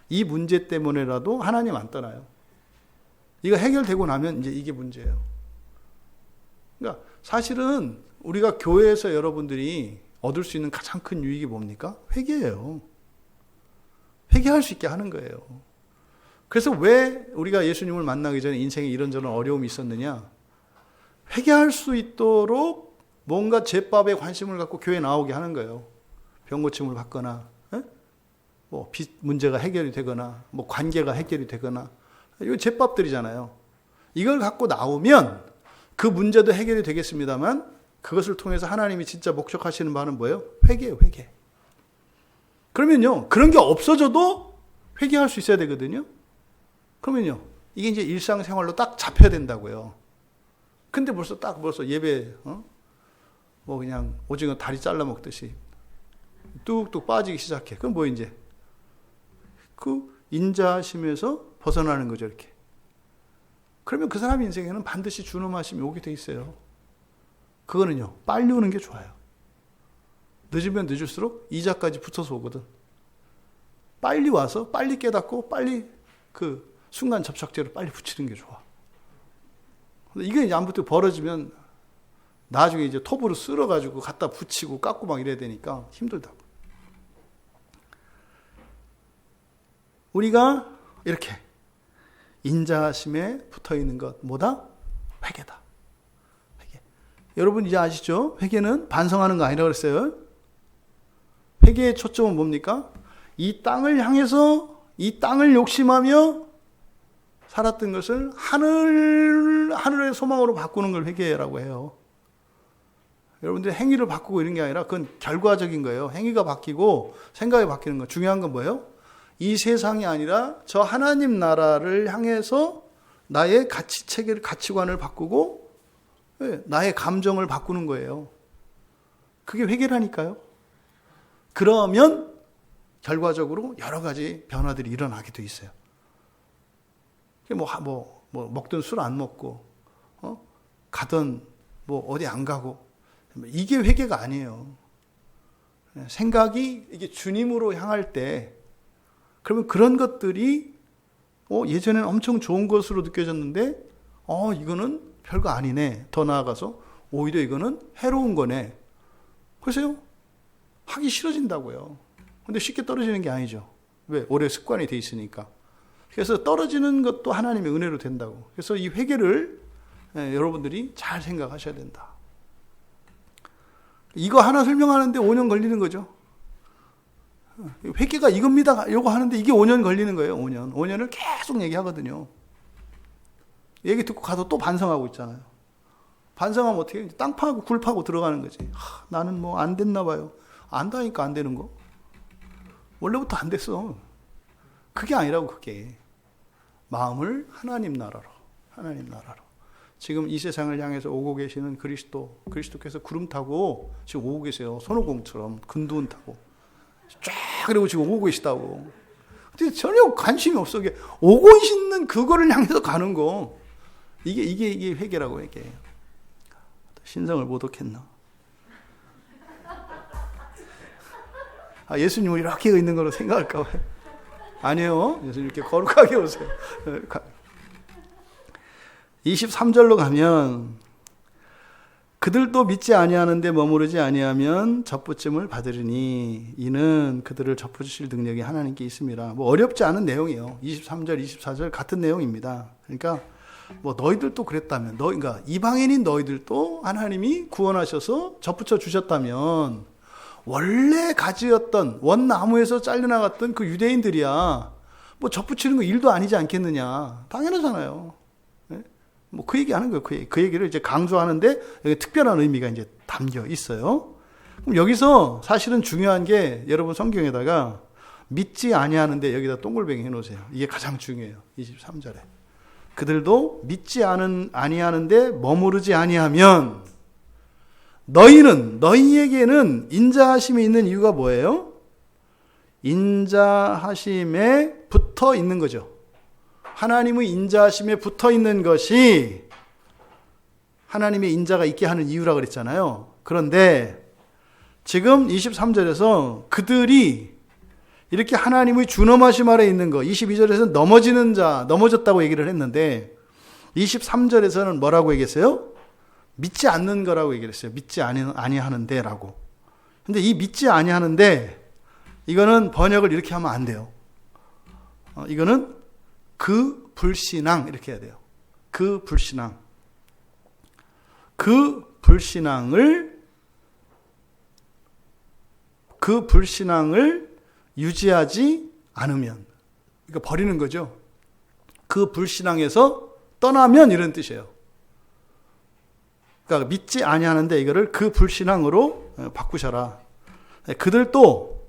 이 문제 때문에라도 하나님 안 떠나요. 이거 해결되고 나면 이제 이게 문제예요. 그러니까 사실은 우리가 교회에서 여러분들이 얻을 수 있는 가장 큰 유익이 뭡니까? 회개예요. 회개할 수 있게 하는 거예요. 그래서 왜 우리가 예수님을 만나기 전에 인생에 이런저런 어려움이 있었느냐? 회개할 수 있도록 뭔가 제법에 관심을 갖고 교회에 나오게 하는 거예요. 병 고침을 받거나, 뭐 빚 문제가 해결이 되거나, 뭐 관계가 해결이 되거나, 이거 제법들이잖아요. 이걸 갖고 나오면 그 문제도 해결이 되겠습니다만, 그것을 통해서 하나님이 진짜 목적하시는 바는 뭐예요? 회개예요, 회개. 그러면요, 그런 게 없어져도 회개할 수 있어야 되거든요. 그러면요, 이게 이제 일상생활로 딱 잡혀야 된다고요. 근데 벌써 예배, 뭐 그냥 오징어 다리 잘라 먹듯이 뚝뚝 빠지기 시작해. 그럼 뭐 이제 그 인자하심에서 벗어나는 거죠, 이렇게. 그러면 그 사람 인생에는 반드시 준엄하심이 오게 돼 있어요. 그거는요, 빨리 오는 게 좋아요. 늦으면 늦을수록 이자까지 붙어서 오거든. 빨리 와서 빨리 깨닫고 빨리 그 순간 접착제로 빨리 붙이는 게 좋아. 근데 이게 이제 아무튼 벌어지면 나중에 이제 톱으로 쓸어가지고 갖다 붙이고 깎고 막 이래야 되니까 힘들다고. 우리가 이렇게 인자하심에 붙어 있는 것 뭐다? 회개다. 회개. 여러분 이제 아시죠? 회개는 반성하는 거 아니라고 그랬어요. 회개의 초점은 뭡니까? 이 땅을 향해서 이 땅을 욕심하며 살았던 것을 하늘의 소망으로 바꾸는 걸 회개라고 해요. 여러분들 행위를 바꾸고 이런 게 아니라 그건 결과적인 거예요. 행위가 바뀌고 생각이 바뀌는 거. 중요한 건 뭐예요? 이 세상이 아니라 저 하나님 나라를 향해서 나의 가치 체계를, 가치관을 바꾸고 나의 감정을 바꾸는 거예요. 그게 회개라니까요. 그러면 결과적으로 여러 가지 변화들이 일어나게 돼 있어요. 먹던 술 안 먹고, 가던 어디 안 가고, 이게 회개가 아니에요. 생각이 이게 주님으로 향할 때, 그러면 그런 것들이 예전에는 엄청 좋은 것으로 느껴졌는데, 이거는 별거 아니네. 더 나아가서 오히려 이거는 해로운 거네. 그래서요, 하기 싫어진다고요. 근데 쉽게 떨어지는 게 아니죠. 왜? 오래 습관이 돼 있으니까. 그래서 떨어지는 것도 하나님의 은혜로 된다고. 그래서 이 회개를 여러분들이 잘 생각하셔야 된다. 이거 하나 설명하는데 5년 걸리는 거죠. 회개가 이겁니다. 이거 하는데 이게 5년 걸리는 거예요. 5년을 계속 얘기하거든요. 얘기 듣고 가서 또 반성하고 있잖아요. 반성하면 어떻게 해요? 땅 파고 굴 파고 들어가는 거지. 나는 안 됐나 봐요. 안다니까 안 되는 거. 원래부터 안 됐어. 그게 아니라고. 그게 마음을 하나님 나라로. 지금 이 세상을 향해서 오고 계시는 그리스도께서 구름 타고 지금 오고 계세요. 손오공처럼 근두운 타고 쫙 그리고 지금 오고 계시다고. 근데 전혀 관심이 없어. 이게 오고 있는 그거를 향해서 가는 거. 이게 회개라고. 회개. 신성을 모독했나? 예수님을 이렇게 있는 걸로 생각할까 봐요. 아니에요. 예수님 이렇게 거룩하게 오세요. 23절로 가면 그들도 믿지 아니하는데 머무르지 아니하면 접붙임을 받으리니 이는 그들을 접붙이실 능력이 하나님께 있습니다. 어렵지 않은 내용이에요. 23절, 24절 같은 내용입니다. 그러니까 너희들도 그랬다면, 그러니까 이방인인 너희들도 하나님이 구원하셔서 접붙여 주셨다면 원래 가지였던 원나무에서 잘려나갔던 그 유대인들이야 접붙이는 거 일도 아니지 않겠느냐. 당연하잖아요. 그 얘기 하는 거예요. 그 얘기를 이제 강조하는데 여기 특별한 의미가 이제 담겨 있어요. 그럼 여기서 사실은 중요한 게 여러분 성경에다가 믿지 아니하는데 여기다 동글뱅이 해놓으세요. 이게 가장 중요해요. 23절에. 그들도 믿지 아니하는데 머무르지 아니하면 너희에게는 인자하심이 있는 이유가 뭐예요? 인자하심에 붙어 있는 거죠. 하나님의 인자하심에 붙어 있는 것이 하나님의 인자가 있게 하는 이유라고 그랬잖아요. 그런데 지금 23절에서 그들이 이렇게 하나님의 준엄하심 아래 있는 거, 22절에서는 넘어졌다고 얘기를 했는데 23절에서는 뭐라고 얘기했어요? 믿지 않는 거라고 얘기를 했어요. 믿지 아니하는데 라고. 근데 이 믿지 아니하는데 이거는 번역을 이렇게 하면 안 돼요. 이거는 그 불신앙 이렇게 해야 돼요. 그 불신앙을 유지하지 않으면, 그러니까 버리는 거죠. 그 불신앙에서 떠나면 이런 뜻이에요. 그러니까 믿지 아니하는데 이거를 그 불신앙으로 바꾸셔라. 그들도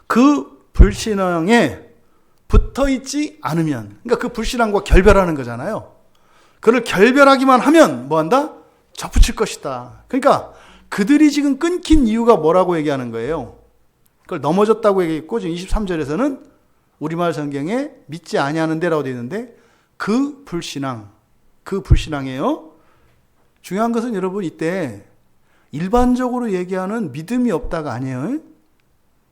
그 불신앙에 붙어있지 않으면, 그러니까 그 불신앙과 결별하는 거잖아요. 그를 결별하기만 하면 뭐한다? 접붙일 것이다. 그러니까 그들이 지금 끊긴 이유가 뭐라고 얘기하는 거예요? 그걸 넘어졌다고 얘기했고 지금 23절에서는 우리말 성경에 믿지 아니하는데라고 되어 있는데 그 불신앙이에요. 중요한 것은 여러분 이때 일반적으로 얘기하는 믿음이 없다가 아니에요.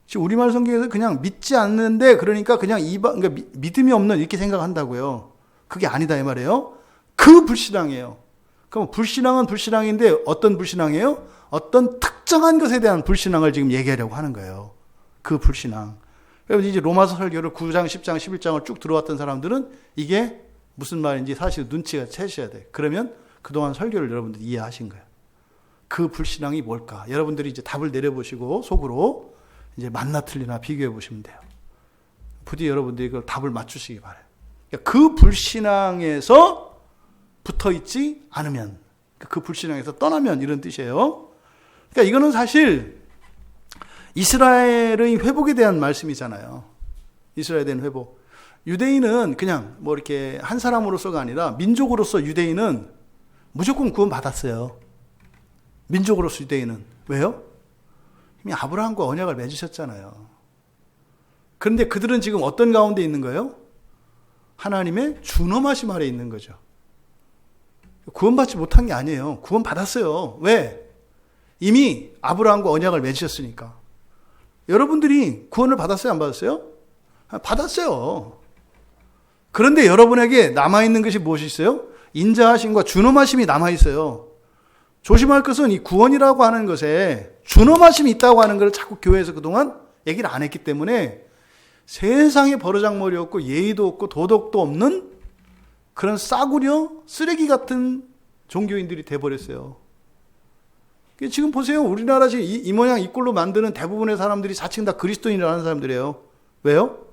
지금 우리말 성경에서 그냥 믿지 않는데 그러니까 그냥 그러니까 믿음이 없는 이렇게 생각한다고요. 그게 아니다 이 말이에요. 그 불신앙이에요. 그럼 불신앙은 불신앙인데 어떤 불신앙이에요? 어떤 특정한 것에 대한 불신앙을 지금 얘기하려고 하는 거예요. 그 불신앙. 그래서 이제 로마서 설교를 9장, 10장, 11장을 쭉 들어왔던 사람들은 이게 무슨 말인지 사실 눈치가 채셔야 돼. 그러면 그동안 설교를 여러분들이 이해하신 거예요. 그 불신앙이 뭘까? 여러분들이 이제 답을 내려보시고 속으로 이제 맞나 틀리나 비교해 보시면 돼요. 부디 여러분들이 그걸 답을 맞추시기 바라요. 그러니까 그 불신앙에서 붙어 있지 않으면, 그 불신앙에서 떠나면 이런 뜻이에요. 그러니까 이거는 사실 이스라엘의 회복에 대한 말씀이잖아요. 이스라엘에 대한 회복. 유대인은 그냥 뭐 이렇게 한 사람으로서가 아니라 민족으로서 유대인은 무조건 구원 받았어요. 민족으로서 유대인은. 왜요? 이미 아브라함과 언약을 맺으셨잖아요. 그런데 그들은 지금 어떤 가운데 있는 거예요? 하나님의 준엄하심 아래 있는 거죠. 구원받지 못한 게 아니에요. 구원 받았어요. 왜? 이미 아브라함과 언약을 맺으셨으니까. 여러분들이 구원을 받았어요? 안 받았어요? 받았어요. 그런데 여러분에게 남아있는 것이 무엇이 있어요? 인자하심과 준엄하심이 남아있어요. 조심할 것은 이 구원이라고 하는 것에 준엄하심이 있다고 하는 걸 자꾸 교회에서 그동안 얘기를 안 했기 때문에 세상에 버르장머리 없고 예의도 없고 도덕도 없는 그런 싸구려 쓰레기 같은 종교인들이 돼버렸어요. 지금 보세요. 우리나라 지금 이 모양 이 꼴로 만드는 대부분의 사람들이 사칭 다 그리스도인이라는 사람들이에요. 왜요?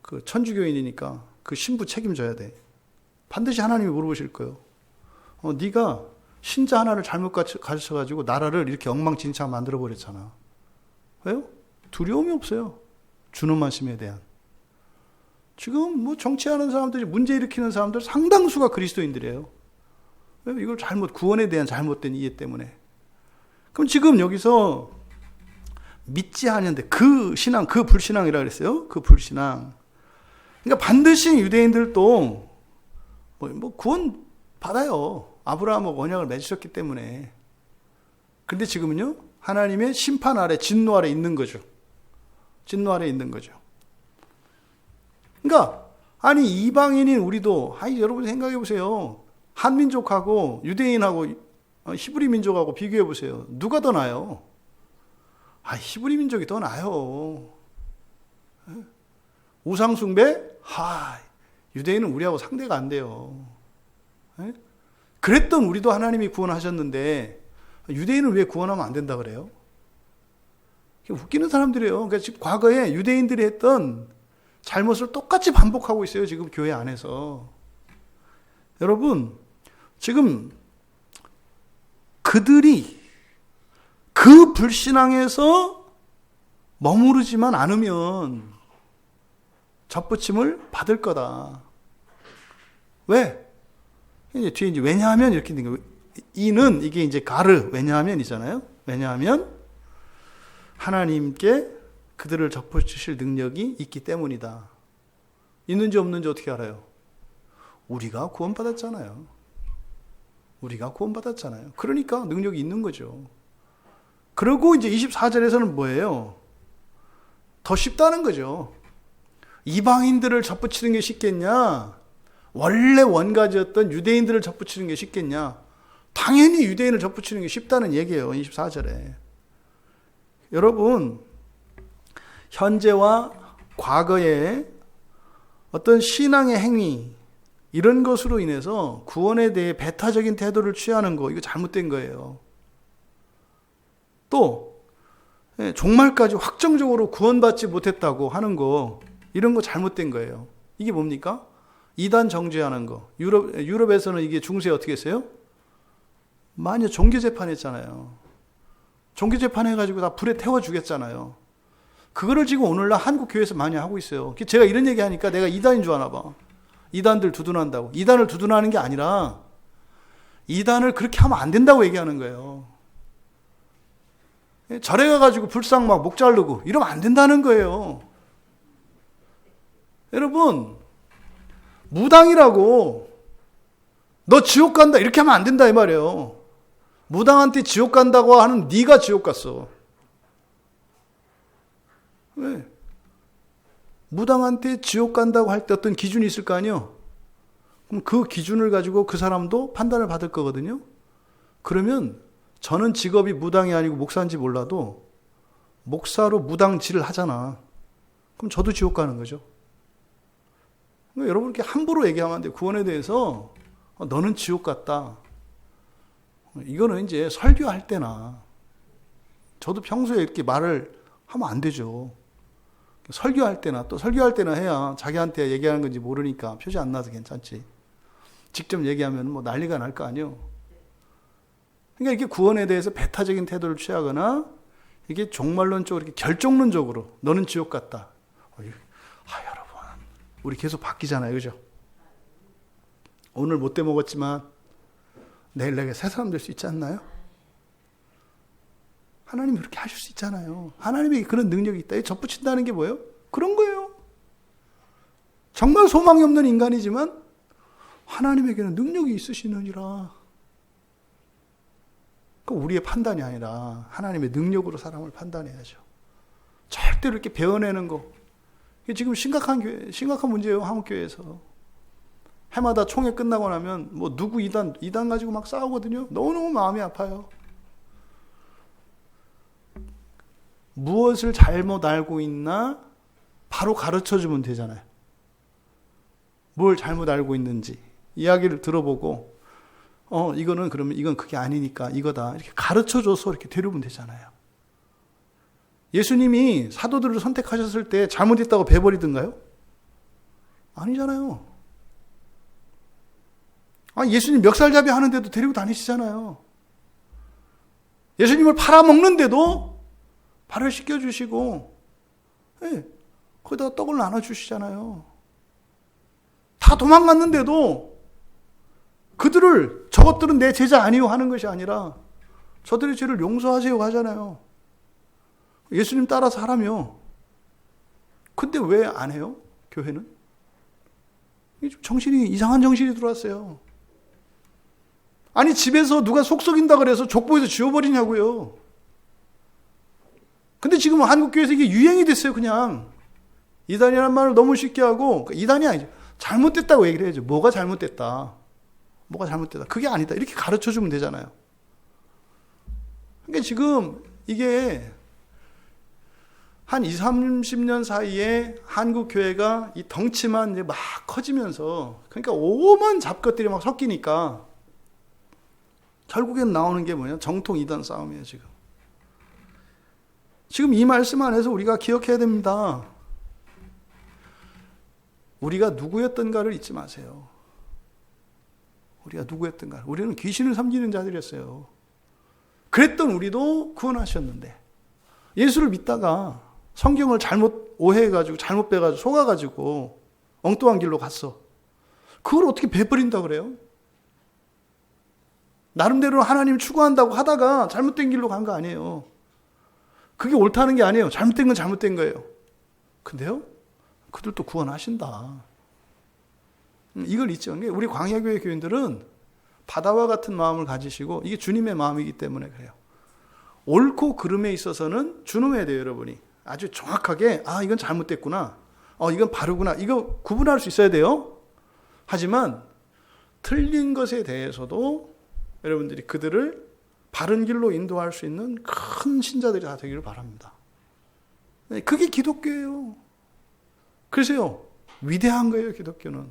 그 천주교인이니까 그 신부 책임져야 돼. 반드시 하나님이 물어보실 거예요. 네가 신자 하나를 잘못 가르쳐가지고 나라를 이렇게 엉망진창 만들어버렸잖아. 왜요? 두려움이 없어요. 준엄하심에 대한. 지금 뭐 정치하는 사람들이 문제 일으키는 사람들 상당수가 그리스도인들이에요. 왜요? 이걸 구원에 대한 잘못된 이해 때문에. 그럼 지금 여기서 믿지 않는데 그 신앙, 그 불신앙이라고 그랬어요. 그 불신앙. 그러니까 반드시 유대인들도 구원 받아요. 아브라함하고 언약을 맺으셨기 때문에. 근데 지금은요, 하나님의 심판 아래, 진노 아래 있는 거죠. 진노 아래 있는 거죠. 그러니까, 아니, 이방인인 우리도, 여러분 생각해 보세요. 한민족하고 유대인하고 히브리 민족하고 비교해 보세요. 누가 더 나아요? 히브리 민족이 더 나아요. 우상숭배? 유대인은 우리하고 상대가 안 돼요. 그랬던 우리도 하나님이 구원하셨는데 유대인은 왜 구원하면 안 된다 그래요? 웃기는 사람들이에요. 그러니까 지금 과거에 유대인들이 했던 잘못을 똑같이 반복하고 있어요. 지금 교회 안에서. 여러분, 지금 그들이 그 불신앙에서 머무르지만 않으면 접붙임을 받을 거다. 왜? 뒤에 왜냐하면 이렇게 된 거예요. 이는 이게 이제 가르, 왜냐하면이잖아요. 왜냐하면 하나님께 그들을 접붙이실 능력이 있기 때문이다. 있는지 없는지 어떻게 알아요? 우리가 구원받았잖아요. 우리가 구원받았잖아요. 그러니까 능력이 있는 거죠. 그리고 이제 24절에서는 뭐예요? 더 쉽다는 거죠. 이방인들을 접붙이는 게 쉽겠냐? 원래 원가지였던 유대인들을 접붙이는 게 쉽겠냐? 당연히 유대인을 접붙이는 게 쉽다는 얘기예요. 24절에. 여러분, 현재와 과거의 어떤 신앙의 행위, 이런 것으로 인해서 구원에 대해 배타적인 태도를 취하는 거, 이거 잘못된 거예요. 또 종말까지 확정적으로 구원받지 못했다고 하는 거, 이런 거 잘못된 거예요. 이게 뭡니까? 이단 정죄하는 거. 유럽에서는 이게 중세에 어떻게 했어요? 많이 종교재판 했잖아요. 종교재판 해가지고 다 불에 태워 주겠잖아요. 그거를 지금 오늘날 한국 교회에서 많이 하고 있어요. 제가 이런 얘기 하니까 내가 이단인 줄 아나 봐. 이단들 두둔한다고. 이단을 두둔하는 게 아니라 이단을 그렇게 하면 안 된다고 얘기하는 거예요. 절에 가가지고 불상 막 목 자르고 이러면 안 된다는 거예요. 여러분, 무당이라고 너 지옥 간다 이렇게 하면 안 된다 이 말이에요. 무당한테 지옥 간다고 하는 네가 지옥 갔어. 왜? 무당한테 지옥 간다고 할 때 어떤 기준이 있을 거 아니에요? 그럼 그 기준을 가지고 그 사람도 판단을 받을 거거든요. 그러면 저는 직업이 무당이 아니고 목사인지 몰라도 목사로 무당질을 하잖아. 그럼 저도 지옥 가는 거죠. 그러니까 여러분 이렇게 함부로 얘기하면 안 돼요. 구원에 대해서 너는 지옥 갔다. 이거는 이제 설교할 때나, 저도 평소에 이렇게 말을 하면 안 되죠. 설교할 때나, 또 설교할 때나 해야 자기한테 얘기하는 건지 모르니까 표시 안 나서 괜찮지. 직접 얘기하면 뭐 난리가 날 거 아니에요. 그러니까 이렇게 구원에 대해서 배타적인 태도를 취하거나, 이게 종말론적으로, 이렇게 결정론적으로, 너는 지옥 같다. 여러분, 우리 계속 바뀌잖아요. 그죠? 오늘 못돼 먹었지만, 내일 내가 새 사람 될 수 있지 않나요? 하나님이 그렇게 하실 수 있잖아요. 하나님에게 그런 능력이 있다. 접붙인다는 게 뭐예요? 그런 거예요. 정말 소망이 없는 인간이지만 하나님에게는 능력이 있으시느니라. 그러니까 우리의 판단이 아니라 하나님의 능력으로 사람을 판단해야죠. 절대로 이렇게 베어내는 거. 이게 지금 심각한 문제예요. 한국교회에서. 해마다 총회 끝나고 나면 뭐 누구 이단 가지고 막 싸우거든요. 너무너무 마음이 아파요. 무엇을 잘못 알고 있나 바로 가르쳐주면 되잖아요. 뭘 잘못 알고 있는지 이야기를 들어보고 이거는 그러면 이건 그게 아니니까 이거다 이렇게 가르쳐줘서 이렇게 데려오면 되잖아요. 예수님이 사도들을 선택하셨을 때 잘못했다고 베버리던가요? 아니잖아요. 예수님 멱살잡이 하는데도 데리고 다니시잖아요. 예수님을 팔아먹는데도 발을 씻겨주시고, 거기다가 떡을 나눠주시잖아요. 다 도망갔는데도 저것들은 내 제자 아니요 하는 것이 아니라 저들의 죄를 용서하세요 하잖아요. 예수님 따라서 하라며. 근데 왜 안 해요? 교회는? 이상한 정신이 들어왔어요. 아니, 집에서 누가 속 썩인다 그래서 족보에서 지워버리냐고요. 근데 지금 한국교회에서 이게 유행이 됐어요, 그냥. 이단이라는 말을 너무 쉽게 하고, 이단이 아니죠. 잘못됐다고 얘기를 해야죠. 뭐가 잘못됐다. 그게 아니다. 이렇게 가르쳐 주면 되잖아요. 그러니까 지금 이게 한 20, 30년 사이에 한국교회가 이 덩치만 이제 막 커지면서, 그러니까 오만 잡것들이 막 섞이니까, 결국엔 나오는 게 뭐냐? 정통 이단 싸움이에요, 지금. 지금 이 말씀 안에서 우리가 기억해야 됩니다. 우리가 누구였던가를 잊지 마세요. 우리는 귀신을 섬기는 자들이었어요. 그랬던 우리도 구원하셨는데, 예수를 믿다가 성경을 잘못 오해해가지고 잘못 빼가지고 속아가지고 엉뚱한 길로 갔어. 그걸 어떻게 베버린다 그래요? 나름대로 하나님 추구한다고 하다가 잘못된 길로 간 거 아니에요. 그게 옳다는 게 아니에요. 잘못된 건 잘못된 거예요. 근데요, 그들도 구원하신다. 이걸 잊죠. 우리 광야교회 교인들은 바다와 같은 마음을 가지시고, 이게 주님의 마음이기 때문에 그래요. 옳고 그름에 있어서는 준엄해야 돼요, 여러분이. 아주 정확하게, 이건 잘못됐구나. 이건 바르구나. 이거 구분할 수 있어야 돼요. 하지만 틀린 것에 대해서도 여러분들이 그들을 바른 길로 인도할 수 있는 큰 신자들이 다 되기를 바랍니다. 그게 기독교예요. 그래서요, 위대한 거예요, 기독교는.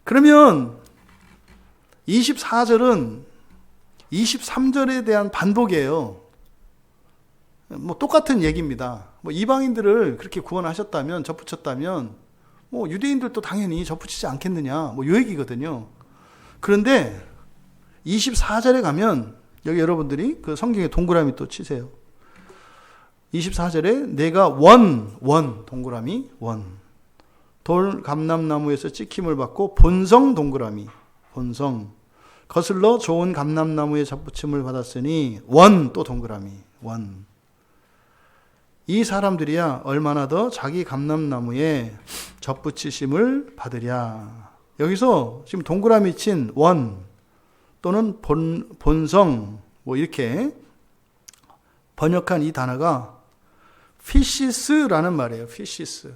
그러면 24절은 23절에 대한 반복이에요. 뭐 똑같은 얘기입니다. 뭐 이방인들을 그렇게 구원하셨다면, 접붙였다면, 뭐 유대인들도 당연히 접붙이지 않겠느냐, 뭐 이 얘기거든요. 그런데 24절에 가면, 여기 여러분들이 그 성경에 동그라미 또 치세요. 24절에 내가 동그라미, 돌 감람나무에서 찍힘을 받고 본성 동그라미, 거슬러 좋은 감람나무에 접붙임을 받았으니 또 동그라미, 이 사람들이야 얼마나 더 자기 감람나무에 접붙이심을 받으랴. 여기서 지금 동그라미 친 또는 본성, 뭐 이렇게 번역한 이 단어가 피시스라는 말이에요. 피시스.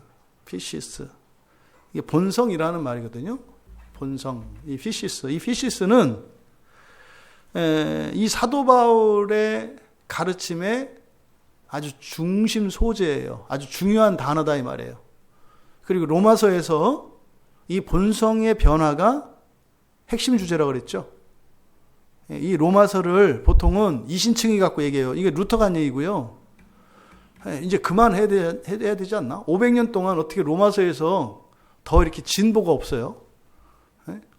이게 본성이라는 말이거든요. 본성. 이 피시스는 이 사도 바울의 가르침의 아주 중심 소재예요. 아주 중요한 단어다 이 말이에요. 그리고 로마서에서 이 본성의 변화가 핵심 주제라고 그랬죠. 이 로마서를 보통은 이신층이 갖고 얘기해요. 이게 루터가 한 얘기고요. 이제 그만해야 되지 않나? 500년 동안 어떻게 로마서에서 더 이렇게 진보가 없어요?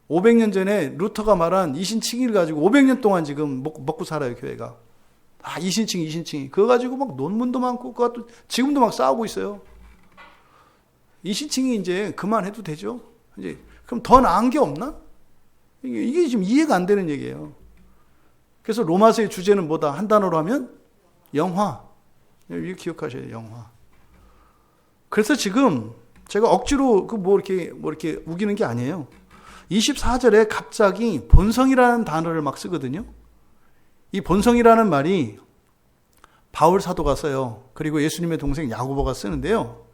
500년 전에 루터가 말한 이신층이를 가지고 500년 동안 지금 먹고 살아요, 교회가. 이신층이. 그거 가지고 막 논문도 많고, 그것도 지금도 막 싸우고 있어요. 이신층이 이제 그만해도 되죠? 이제, 그럼 더 나은 게 없나? 이게 지금 이해가 안 되는 얘기예요. 그래서 로마서의 주제는 뭐다? 한 단어로 하면 영화. 이거 기억하셔야 돼요, 영화. 그래서 지금 제가 억지로 이렇게 우기는 게 아니에요. 24절에 갑자기 본성이라는 단어를 막 쓰거든요. 이 본성이라는 말이 바울 사도가 써요. 그리고 예수님의 동생 야고보가 쓰는데요.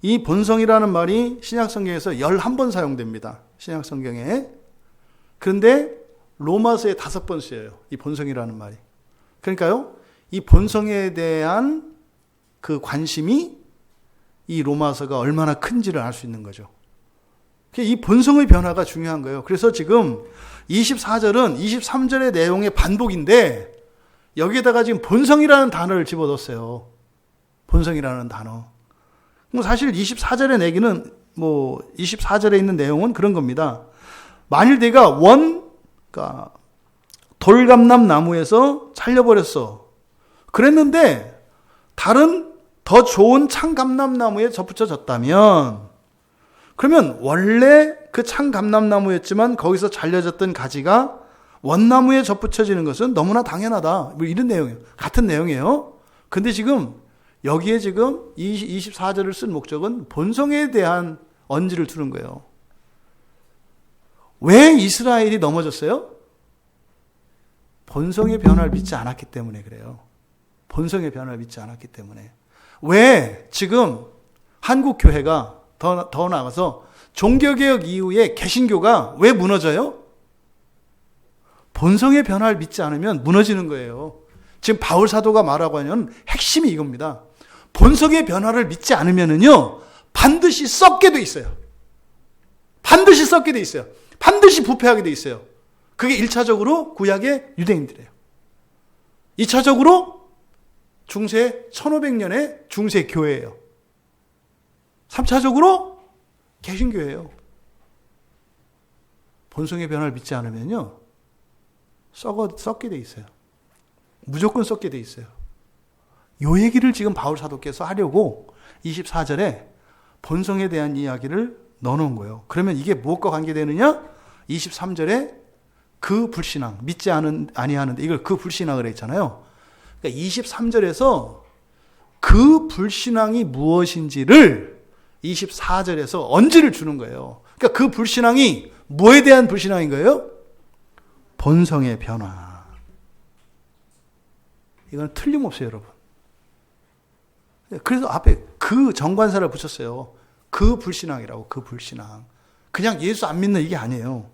이 본성이라는 말이 신약성경에서 11번 사용됩니다. 신약성경에. 그런데 로마서에 5번 쓰여요. 이 본성이라는 말이. 그러니까요, 이 본성에 대한 그 관심이 이 로마서가 얼마나 큰지를 알 수 있는 거죠. 이 본성의 변화가 중요한 거예요. 그래서 지금 24절은 23절의 내용의 반복인데 여기에다가 지금 본성이라는 단어를 집어넣었어요. 본성이라는 단어. 사실 24절의 내기는 24절에 있는 내용은 그런 겁니다. 만일 내가 그러니까 돌감람 나무에서 잘려버렸어. 그랬는데 다른 더 좋은 창감람나무에 접붙여졌다면, 그러면 원래 그 창감람나무였지만 거기서 잘려졌던 가지가 원나무에 접붙여지는 것은 너무나 당연하다. 이런 내용이에요. 같은 내용이에요. 근데 지금 여기에 지금 24절을 쓴 목적은 본성에 대한 언지를 두는 거예요. 왜 이스라엘이 넘어졌어요? 본성의 변화를 믿지 않았기 때문에 그래요. 본성의 변화를 믿지 않았기 때문에. 왜 지금 한국 교회가 더 나아가서 종교개혁 이후에 개신교가 왜 무너져요? 본성의 변화를 믿지 않으면 무너지는 거예요. 지금 바울 사도가 말하고 하는 핵심이 이겁니다. 본성의 변화를 믿지 않으면은요, 반드시 썩게 돼 있어요. 반드시 썩게 돼 있어요. 반드시 부패하게 돼 있어요. 그게 1차적으로 구약의 유대인들이에요. 2차적으로 중세 1500년의 중세 교회예요. 3차적으로 개신교예요. 본성의 변화를 믿지 않으면요, 썩게 돼 있어요. 무조건 썩게 돼 있어요. 요 얘기를 지금 바울 사도께서 하려고 24절에 본성에 대한 이야기를 넣어놓은 거예요. 그러면 이게 무엇과 관계되느냐? 23절에 그 불신앙, 믿지 아니하는데 이걸 그 불신앙을 했잖아요. 그러니까 23절에서 그 불신앙이 무엇인지를 24절에서 언지를 주는 거예요. 그러니까 그 불신앙이 뭐에 대한 불신앙인 거예요? 본성의 변화. 이건 틀림없어요, 여러분. 그래서 앞에 그 정관사를 붙였어요. 그 불신앙이라고, 그 불신앙. 그냥 예수 안 믿는 이게 아니에요.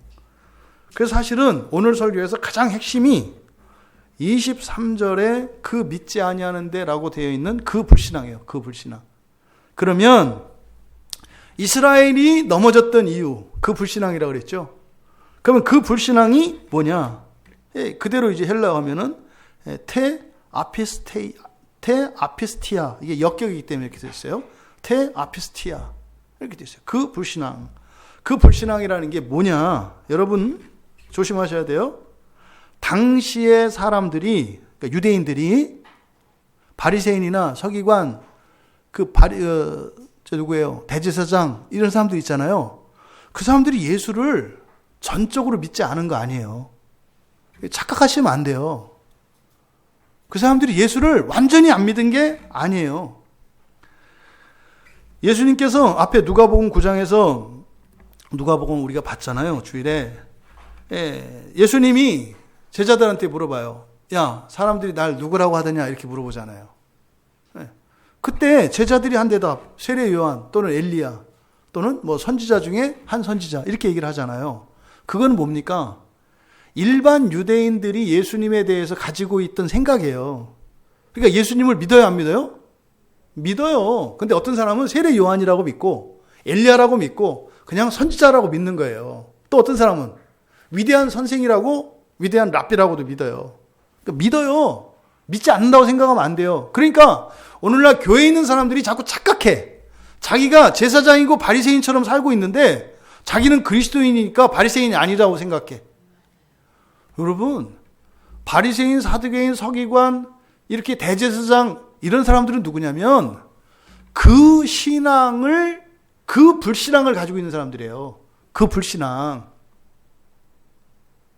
그래서 사실은 오늘 설교에서 가장 핵심이 23절에 그 믿지 아니하는데 라고 되어 있는 그 불신앙이에요. 그 불신앙. 그러면 이스라엘이 넘어졌던 이유, 그 불신앙이라고 그랬죠. 그러면 그 불신앙이 뭐냐? 그대로 이제 헬라어 하면은 아피스티아. 이게 역격이기 때문에 이렇게 되어 있어요. 아피스티아. 이렇게 되어 있어요. 그 불신앙. 그 불신앙이라는 게 뭐냐? 여러분 조심하셔야 돼요. 당시의 사람들이, 그러니까 유대인들이 바리새인이나 서기관, 누구예요? 대제사장, 이런 사람들 있잖아요. 그 사람들이 예수를 전적으로 믿지 않은 거 아니에요. 착각하시면 안 돼요. 그 사람들이 예수를 완전히 안 믿은 게 아니에요. 예수님께서 앞에 누가복음 9장에서 누가복음 우리가 봤잖아요. 주일에. 예수님이 제자들한테 물어봐요. 야, 사람들이 날 누구라고 하더냐 이렇게 물어보잖아요. 그때 제자들이 한 대답, 세례 요한 또는 엘리야 또는 뭐 선지자 중에 한 선지자 이렇게 얘기를 하잖아요. 그건 뭡니까? 일반 유대인들이 예수님에 대해서 가지고 있던 생각이에요. 그러니까 예수님을 믿어요, 안 믿어요? 믿어요. 근데 어떤 사람은 세례 요한이라고 믿고 엘리야라고 믿고 그냥 선지자라고 믿는 거예요. 또 어떤 사람은 위대한 선생이라고, 위대한 랍비라고도 믿어요. 그러니까 믿어요. 믿지 않는다고 생각하면 안 돼요. 그러니까 오늘날 교회에 있는 사람들이 자꾸 착각해. 자기가 제사장이고 바리새인처럼 살고 있는데 자기는 그리스도인이니까 바리새인이 아니라고 생각해. 여러분, 바리새인, 사두개인, 서기관, 이렇게 대제사장 이런 사람들은 누구냐면 그 신앙을, 그 불신앙을 가지고 있는 사람들이에요. 그 불신앙.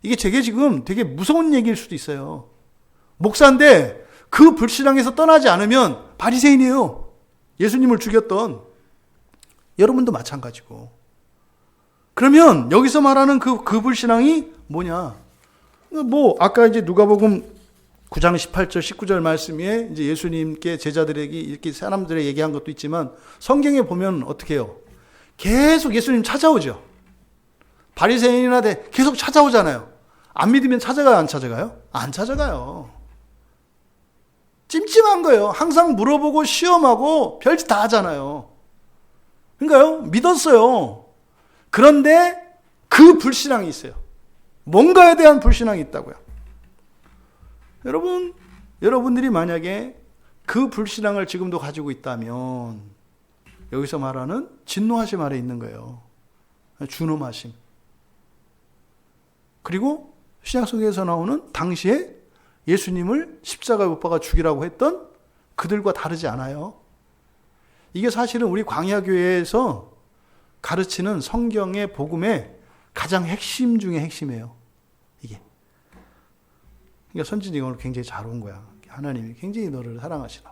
이게 제게 지금 되게 무서운 얘기일 수도 있어요. 목사인데 그 불신앙에서 떠나지 않으면 바리새인이에요. 예수님을 죽였던. 여러분도 마찬가지고. 그러면 여기서 말하는 그 불신앙이 뭐냐? 아까 이제 누가복음 9장 18절 19절 말씀에 이제 예수님께 제자들에게 이렇게 사람들에 얘기한 것도 있지만 성경에 보면 어떻게 해요? 계속 예수님 찾아오죠. 바리새인이나 계속 찾아오잖아요. 안 믿으면 찾아가요, 안 찾아가요? 안 찾아가요. 찜찜한 거예요. 항상 물어보고 시험하고 별짓 다 하잖아요. 그러니까요, 믿었어요. 그런데 그 불신앙이 있어요. 뭔가에 대한 불신앙이 있다고요. 여러분들이 만약에 그 불신앙을 지금도 가지고 있다면 여기서 말하는 진노하심 아래 있는 거예요. 준엄하심. 그리고 신약 성경에서 나오는 당시에 예수님을 십자가에 못 박아 죽이라고 했던 그들과 다르지 않아요. 이게 사실은 우리 광야교회에서 가르치는 성경의 복음의 가장 핵심 중에 핵심이에요. 이게. 그러니까 선진이가 오늘 굉장히 잘 온 거야. 하나님이 굉장히 너를 사랑하시나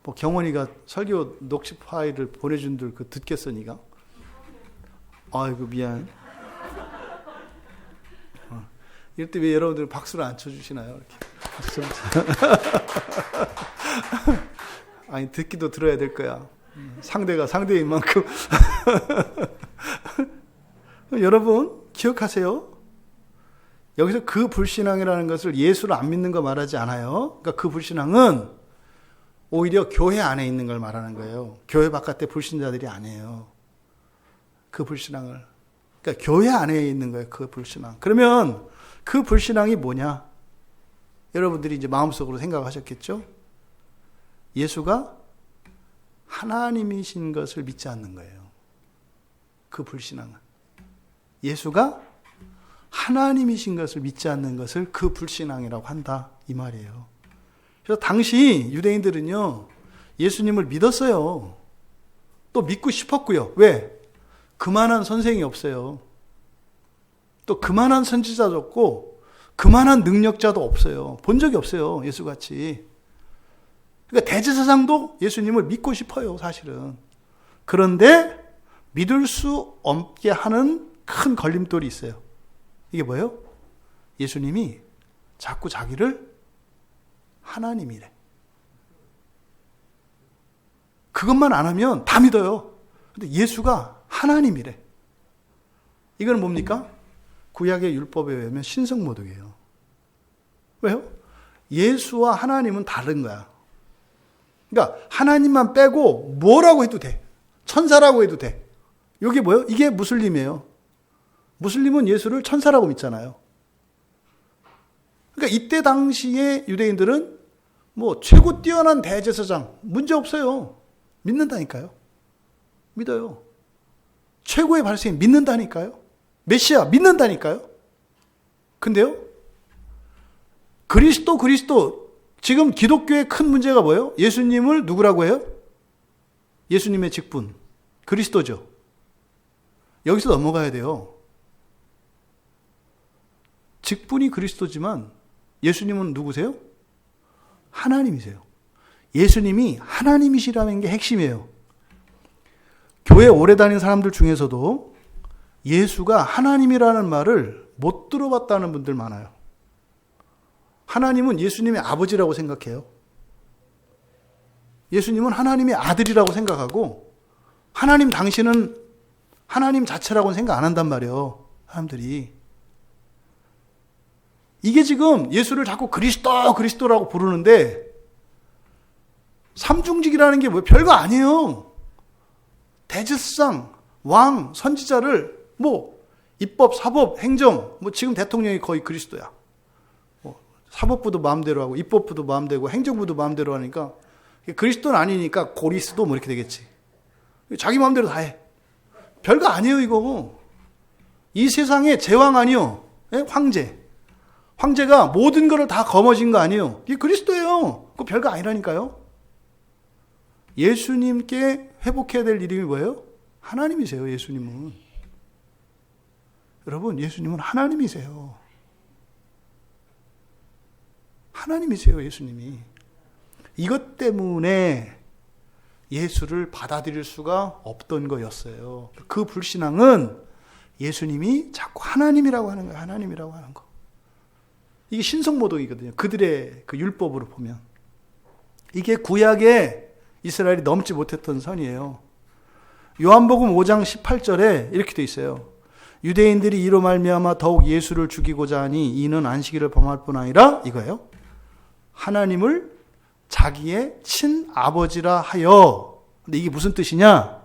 봐. 경원이가 설교 녹취 파일을 보내준 들 듣겠어, 니가? 아이고, 미안. 이럴 때 왜 여러분들 박수를 안 쳐주시나요? 이렇게. 아니, 듣기도 들어야 될 거야. 상대가 상대인 만큼. 여러분, 기억하세요. 여기서 그 불신앙이라는 것을 예수를 안 믿는 거 말하지 않아요. 그러니까 그 불신앙은 오히려 교회 안에 있는 걸 말하는 거예요. 교회 바깥에 불신자들이 아니에요. 그 불신앙을. 그러니까 교회 안에 있는 거예요. 그 불신앙. 그러면 그 불신앙이 뭐냐? 여러분들이 이제 마음속으로 생각하셨겠죠? 예수가 하나님이신 것을 믿지 않는 거예요. 그 불신앙은. 예수가 하나님이신 것을 믿지 않는 것을 그 불신앙이라고 한다. 이 말이에요. 그래서 당시 유대인들은요, 예수님을 믿었어요. 또 믿고 싶었고요. 왜? 그만한 선생이 없어요. 또 그만한 선지자도 없고 그만한 능력자도 없어요. 본 적이 없어요. 예수같이. 그러니까 대제사장도 예수님을 믿고 싶어요. 사실은. 그런데 믿을 수 없게 하는 큰 걸림돌이 있어요. 이게 뭐예요? 예수님이 자꾸 자기를 하나님이래. 그것만 안 하면 다 믿어요. 근데 예수가 하나님이래. 이건 뭡니까? 구약의 율법에 의하면 신성모독이에요. 왜요? 예수와 하나님은 다른 거야. 그러니까 하나님만 빼고 뭐라고 해도 돼. 천사라고 해도 돼. 이게 뭐예요? 이게 무슬림이에요. 무슬림은 예수를 천사라고 믿잖아요. 그러니까 이때 당시에 유대인들은 최고 뛰어난 대제사장 문제 없어요. 믿는다니까요. 믿어요. 최고의 바리새인 믿는다니까요. 메시아 믿는다니까요. 근데요, 그리스도 지금 기독교의 큰 문제가 뭐예요? 예수님을 누구라고 해요? 예수님의 직분 그리스도죠. 여기서 넘어가야 돼요. 직분이 그리스도지만 예수님은 누구세요? 하나님이세요. 예수님이 하나님이시라는 게 핵심이에요. 교회 오래 다닌 사람들 중에서도 예수가 하나님이라는 말을 못 들어봤다는 분들 많아요. 하나님은 예수님의 아버지라고 생각해요. 예수님은 하나님의 아들이라고 생각하고 하나님 당신은 하나님 자체라고는 생각 안 한단 말이에요. 사람들이. 이게 지금 예수를 자꾸 그리스도라고 부르는데 삼중직이라는 게 별거 아니에요. 대제사장, 왕, 선지자를 입법, 사법, 행정, 지금 대통령이 거의 그리스도야. 사법부도 마음대로 하고 입법부도 마음대로 행정부도 마음대로 하니까 그리스도는 아니니까 고리스도 이렇게 되겠지. 자기 마음대로 다 해. 별거 아니에요 이거. 이 세상에 제왕 아니요. 황제. 황제가 모든 것을 다 거머쥔 거 아니에요. 이게 그리스도예요. 그거 별거 아니라니까요. 예수님께 회복해야 될 이름이 뭐예요? 하나님이세요. 예수님은. 여러분, 예수님은 하나님이세요. 하나님이세요. 예수님이. 이것 때문에 예수를 받아들일 수가 없던 거였어요. 그 불신앙은 예수님이 자꾸 하나님이라고 하는 거예요. 하나님이라고 하는 거. 이게 신성모독이거든요. 그들의 그 율법으로 보면. 이게 구약에 이스라엘이 넘지 못했던 선이에요. 요한복음 5장 18절에 이렇게 돼 있어요. 유대인들이 이로 말미암아 더욱 예수를 죽이고자 하니 이는 안식일을 범할 뿐 아니라 이거예요. 하나님을 자기의 친아버지라 하여. 근데 이게 무슨 뜻이냐?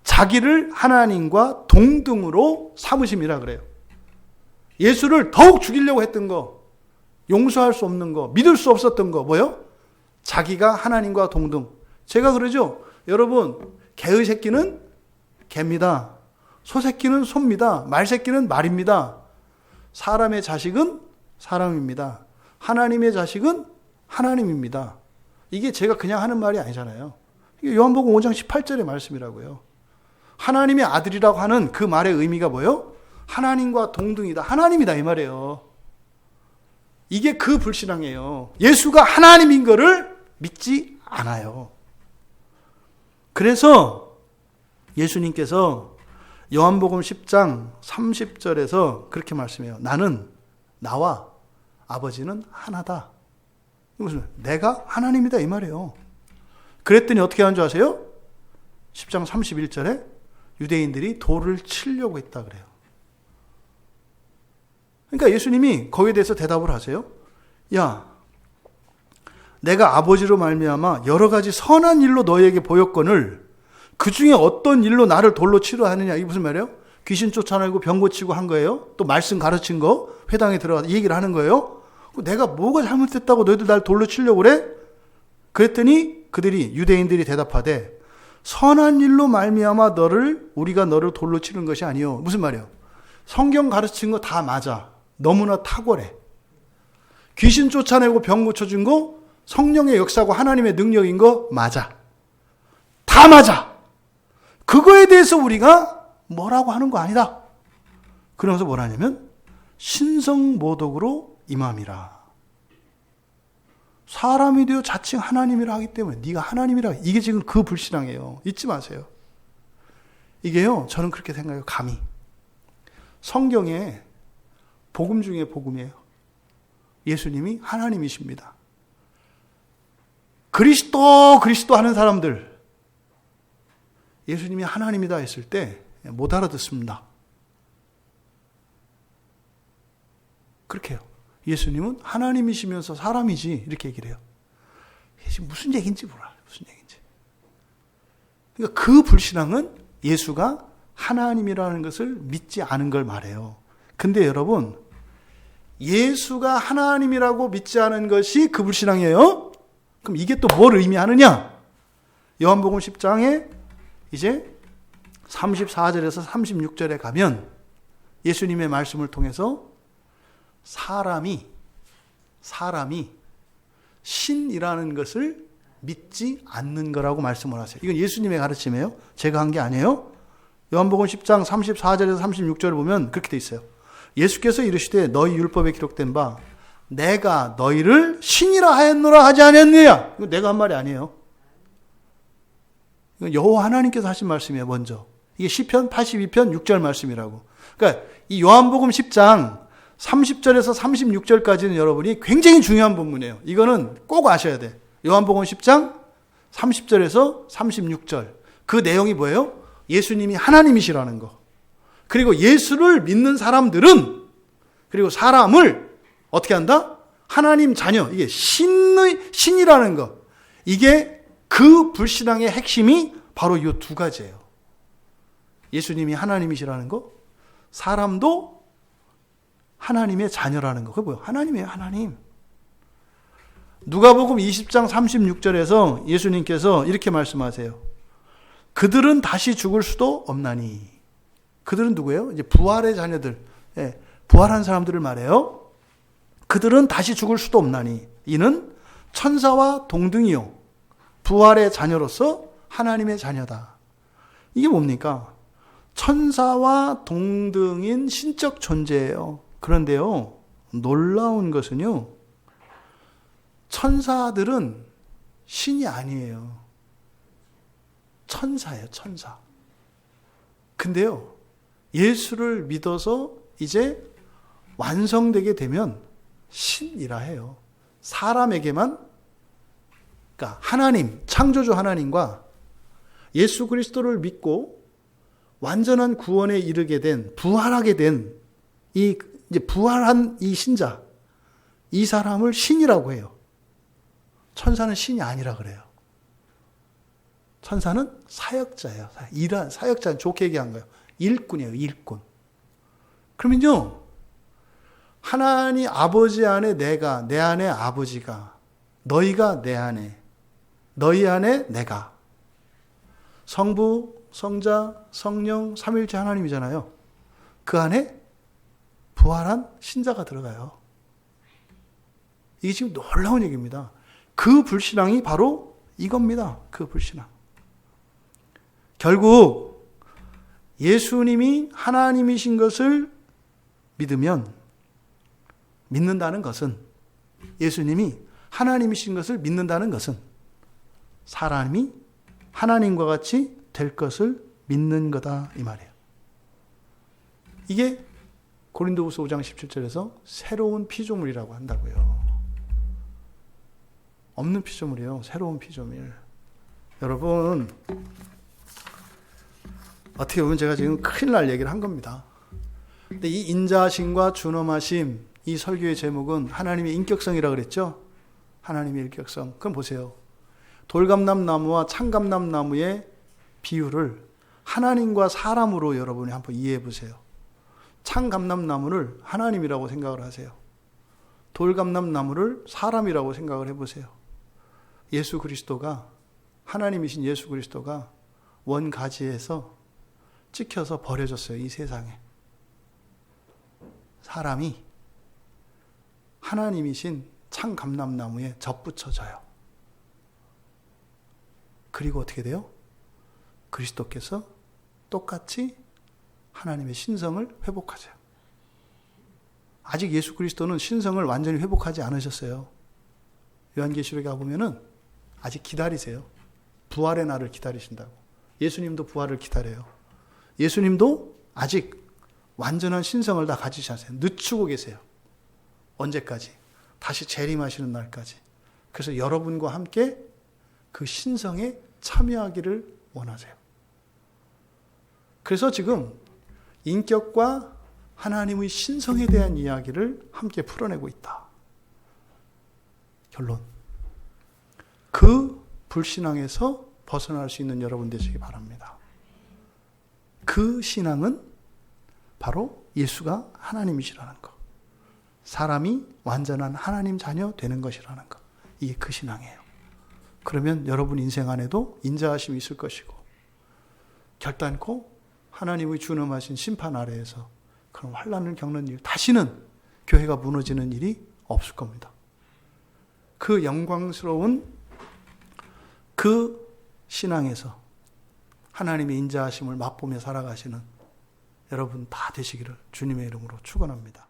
자기를 하나님과 동등으로 삼으심이라 그래요. 예수를 더욱 죽이려고 했던 거, 용서할 수 없는 거, 믿을 수 없었던 거 뭐예요? 자기가 하나님과 동등. 제가 그러죠. 여러분, 개의 새끼는 개입니다. 소 새끼는 소입니다. 말 새끼는 말입니다. 사람의 자식은 사람입니다. 하나님의 자식은 하나님입니다. 이게 제가 그냥 하는 말이 아니잖아요. 이게 요한복음 5장 18절의 말씀이라고요. 하나님의 아들이라고 하는 그 말의 의미가 뭐예요? 하나님과 동등이다. 하나님이다 이 말이에요. 이게 그 불신앙이에요. 예수가 하나님인 거를 믿지 않아요. 그래서 예수님께서 요한복음 10장 30절에서 그렇게 말씀해요. 나는 나와 아버지는 하나다. 무슨 내가 하나님이다 이 말이에요. 그랬더니 어떻게 하는 줄 아세요? 10장 31절에 유대인들이 돌을 치려고 했다 그래요. 그러니까 예수님이 거기에 대해서 대답을 하세요. 야, 내가 아버지로 말미암아 여러 가지 선한 일로 너희에게 보였거늘 그 중에 어떤 일로 나를 돌로 치려 하느냐. 이게 무슨 말이에요? 귀신 쫓아내고 병 고치고 한 거예요. 또 말씀 가르친 거 회당에 들어가서 이 얘기를 하는 거예요. 내가 뭐가 잘못됐다고 너희들 날 돌로 치려고 그래? 그랬더니 그들이 유대인들이 대답하되 선한 일로 말미암아 우리가 너를 돌로 치는 것이 아니요. 무슨 말이에요? 성경 가르친 거 다 맞아. 너무나 탁월해. 귀신 쫓아내고 병 고쳐준 거 성령의 역사고 하나님의 능력인 거 맞아. 다 맞아. 그거에 대해서 우리가 뭐라고 하는 거 아니다. 그러면서 뭐라냐면 신성모독으로 임함이라. 사람이 되어 자칭 하나님이라 하기 때문에 네가 하나님이라. 이게 지금 그 불신앙이에요. 잊지 마세요. 이게요. 저는 그렇게 생각해요. 감히. 성경에 복음 중에 복음이에요. 예수님이 하나님이십니다. 그리스도 하는 사람들 예수님이 하나님이다 했을 때 못 알아듣습니다. 그렇게 해요. 예수님은 하나님이시면서 사람이지 이렇게 얘기를 해요. 이게 지금 무슨 얘기인지 몰라요. 무슨 얘기인지. 그러니까 그 불신앙은 예수가 하나님이라는 것을 믿지 않은 걸 말해요. 근데 여러분, 예수가 하나님이라고 믿지 않은 것이 그 불신앙이에요. 그럼 이게 또 뭘 의미하느냐? 요한복음 10장에 이제 34절에서 36절에 가면 예수님의 말씀을 통해서 사람이 신이라는 것을 믿지 않는 거라고 말씀을 하세요. 이건 예수님의 가르침이에요. 제가 한 게 아니에요. 요한복음 10장 34절에서 36절을 보면 그렇게 돼 있어요. 예수께서 이르시되 너희 율법에 기록된 바 내가 너희를 신이라 하였노라 하지 않았느냐. 이거 내가 한 말이 아니에요. 이건 여호와 하나님께서 하신 말씀이에요. 먼저. 이게 시편 82편 6절 말씀이라고. 그러니까 이 요한복음 10장 30절에서 36절까지는 여러분이 굉장히 중요한 본문이에요. 이거는 꼭 아셔야 돼. 요한복음 10장 30절에서 36절. 그 내용이 뭐예요? 예수님이 하나님이시라는 거. 그리고 예수를 믿는 사람들은 그리고 사람을 어떻게 한다? 하나님 자녀. 이게 신이라는 거. 이게 그 불신앙의 핵심이 바로 이 두 가지예요. 예수님이 하나님이시라는 거, 사람도 하나님의 자녀라는 거. 그게 뭐예요? 하나님이에요, 하나님. 누가복음 20장 36절에서 예수님께서 이렇게 말씀하세요. 그들은 다시 죽을 수도 없나니. 그들은 누구예요? 이제 부활의 자녀들. 예, 부활한 사람들을 말해요. 그들은 다시 죽을 수도 없나니. 이는 천사와 동등이요. 부활의 자녀로서 하나님의 자녀다. 이게 뭡니까? 천사와 동등인 신적 존재예요. 그런데요, 놀라운 것은요, 천사들은 신이 아니에요. 천사예요, 천사. 근데요, 예수를 믿어서 이제 완성되게 되면 신이라 해요. 사람에게만, 그러니까 하나님, 창조주 하나님과 예수 그리스도를 믿고 완전한 구원에 이르게 된, 부활하게 된 이제 부활한 이 신자, 이 사람을 신이라고 해요. 천사는 신이 아니라 그래요. 천사는 사역자예요. 일한 사역자는 좋게 얘기한 거예요. 일꾼이에요, 일꾼. 그러면요, 하나님 아버지 안에 내가, 내 안에 아버지가, 너희가 내 안에, 너희 안에 내가. 성부, 성자, 성령, 삼위일체 하나님이잖아요. 그 안에 부활한 신자가 들어가요. 이게 지금 놀라운 얘기입니다. 그 불신앙이 바로 이겁니다. 그 불신앙. 결국 예수님이 하나님이신 것을 믿으면, 믿는다는 것은, 예수님이 하나님이신 것을 믿는다는 것은 사람이 하나님과 같이 될 것을 믿는 거다, 이 말이에요. 이게 고린도후서 5장 17절에서 새로운 피조물이라고 한다고요. 없는 피조물이에요. 새로운 피조물. 여러분, 어떻게 보면 제가 지금 큰일 날 얘기를 한 겁니다. 근데 이 인자하심과 준엄하심, 이 설교의 제목은 하나님의 인격성이라고 그랬죠? 하나님의 인격성. 그럼 보세요. 돌감람나무와 참감람나무의 비유를 하나님과 사람으로 여러분이 한번 이해해 보세요. 참감람나무를 하나님이라고 생각을 하세요. 돌감람나무를 사람이라고 생각을 해보세요. 예수 그리스도가, 하나님이신 예수 그리스도가 원가지에서 찍혀서 버려졌어요, 이 세상에. 사람이 하나님이신 참감람나무에 접붙여져요. 그리고 어떻게 돼요? 그리스도께서 똑같이 하나님의 신성을 회복하세요. 아직 예수 그리스도는 신성을 완전히 회복하지 않으셨어요. 요한계시록에 가보면은 아직 기다리세요. 부활의 날을 기다리신다고. 예수님도 부활을 기다려요. 예수님도 아직 완전한 신성을 다 가지지 않으세요. 늦추고 계세요. 언제까지? 다시 재림하시는 날까지. 그래서 여러분과 함께 그 신성에 참여하기를 원하세요. 그래서 지금 인격과 하나님의 신성에 대한 이야기를 함께 풀어내고 있다. 결론. 그 불신앙에서 벗어날 수 있는 여러분 되시기 바랍니다. 그 신앙은 바로 예수가 하나님이시라는 것. 사람이 완전한 하나님 자녀 되는 것이라는 것. 이게 그 신앙이에요. 그러면 여러분 인생 안에도 인자하심이 있을 것이고, 결단코 하나님의 준엄하신 심판 아래에서 그런 환난을 겪는 일, 다시는 교회가 무너지는 일이 없을 겁니다. 그 영광스러운 그 신앙에서 하나님의 인자하심을 맛보며 살아가시는 여러분 다 되시기를 주님의 이름으로 축원합니다.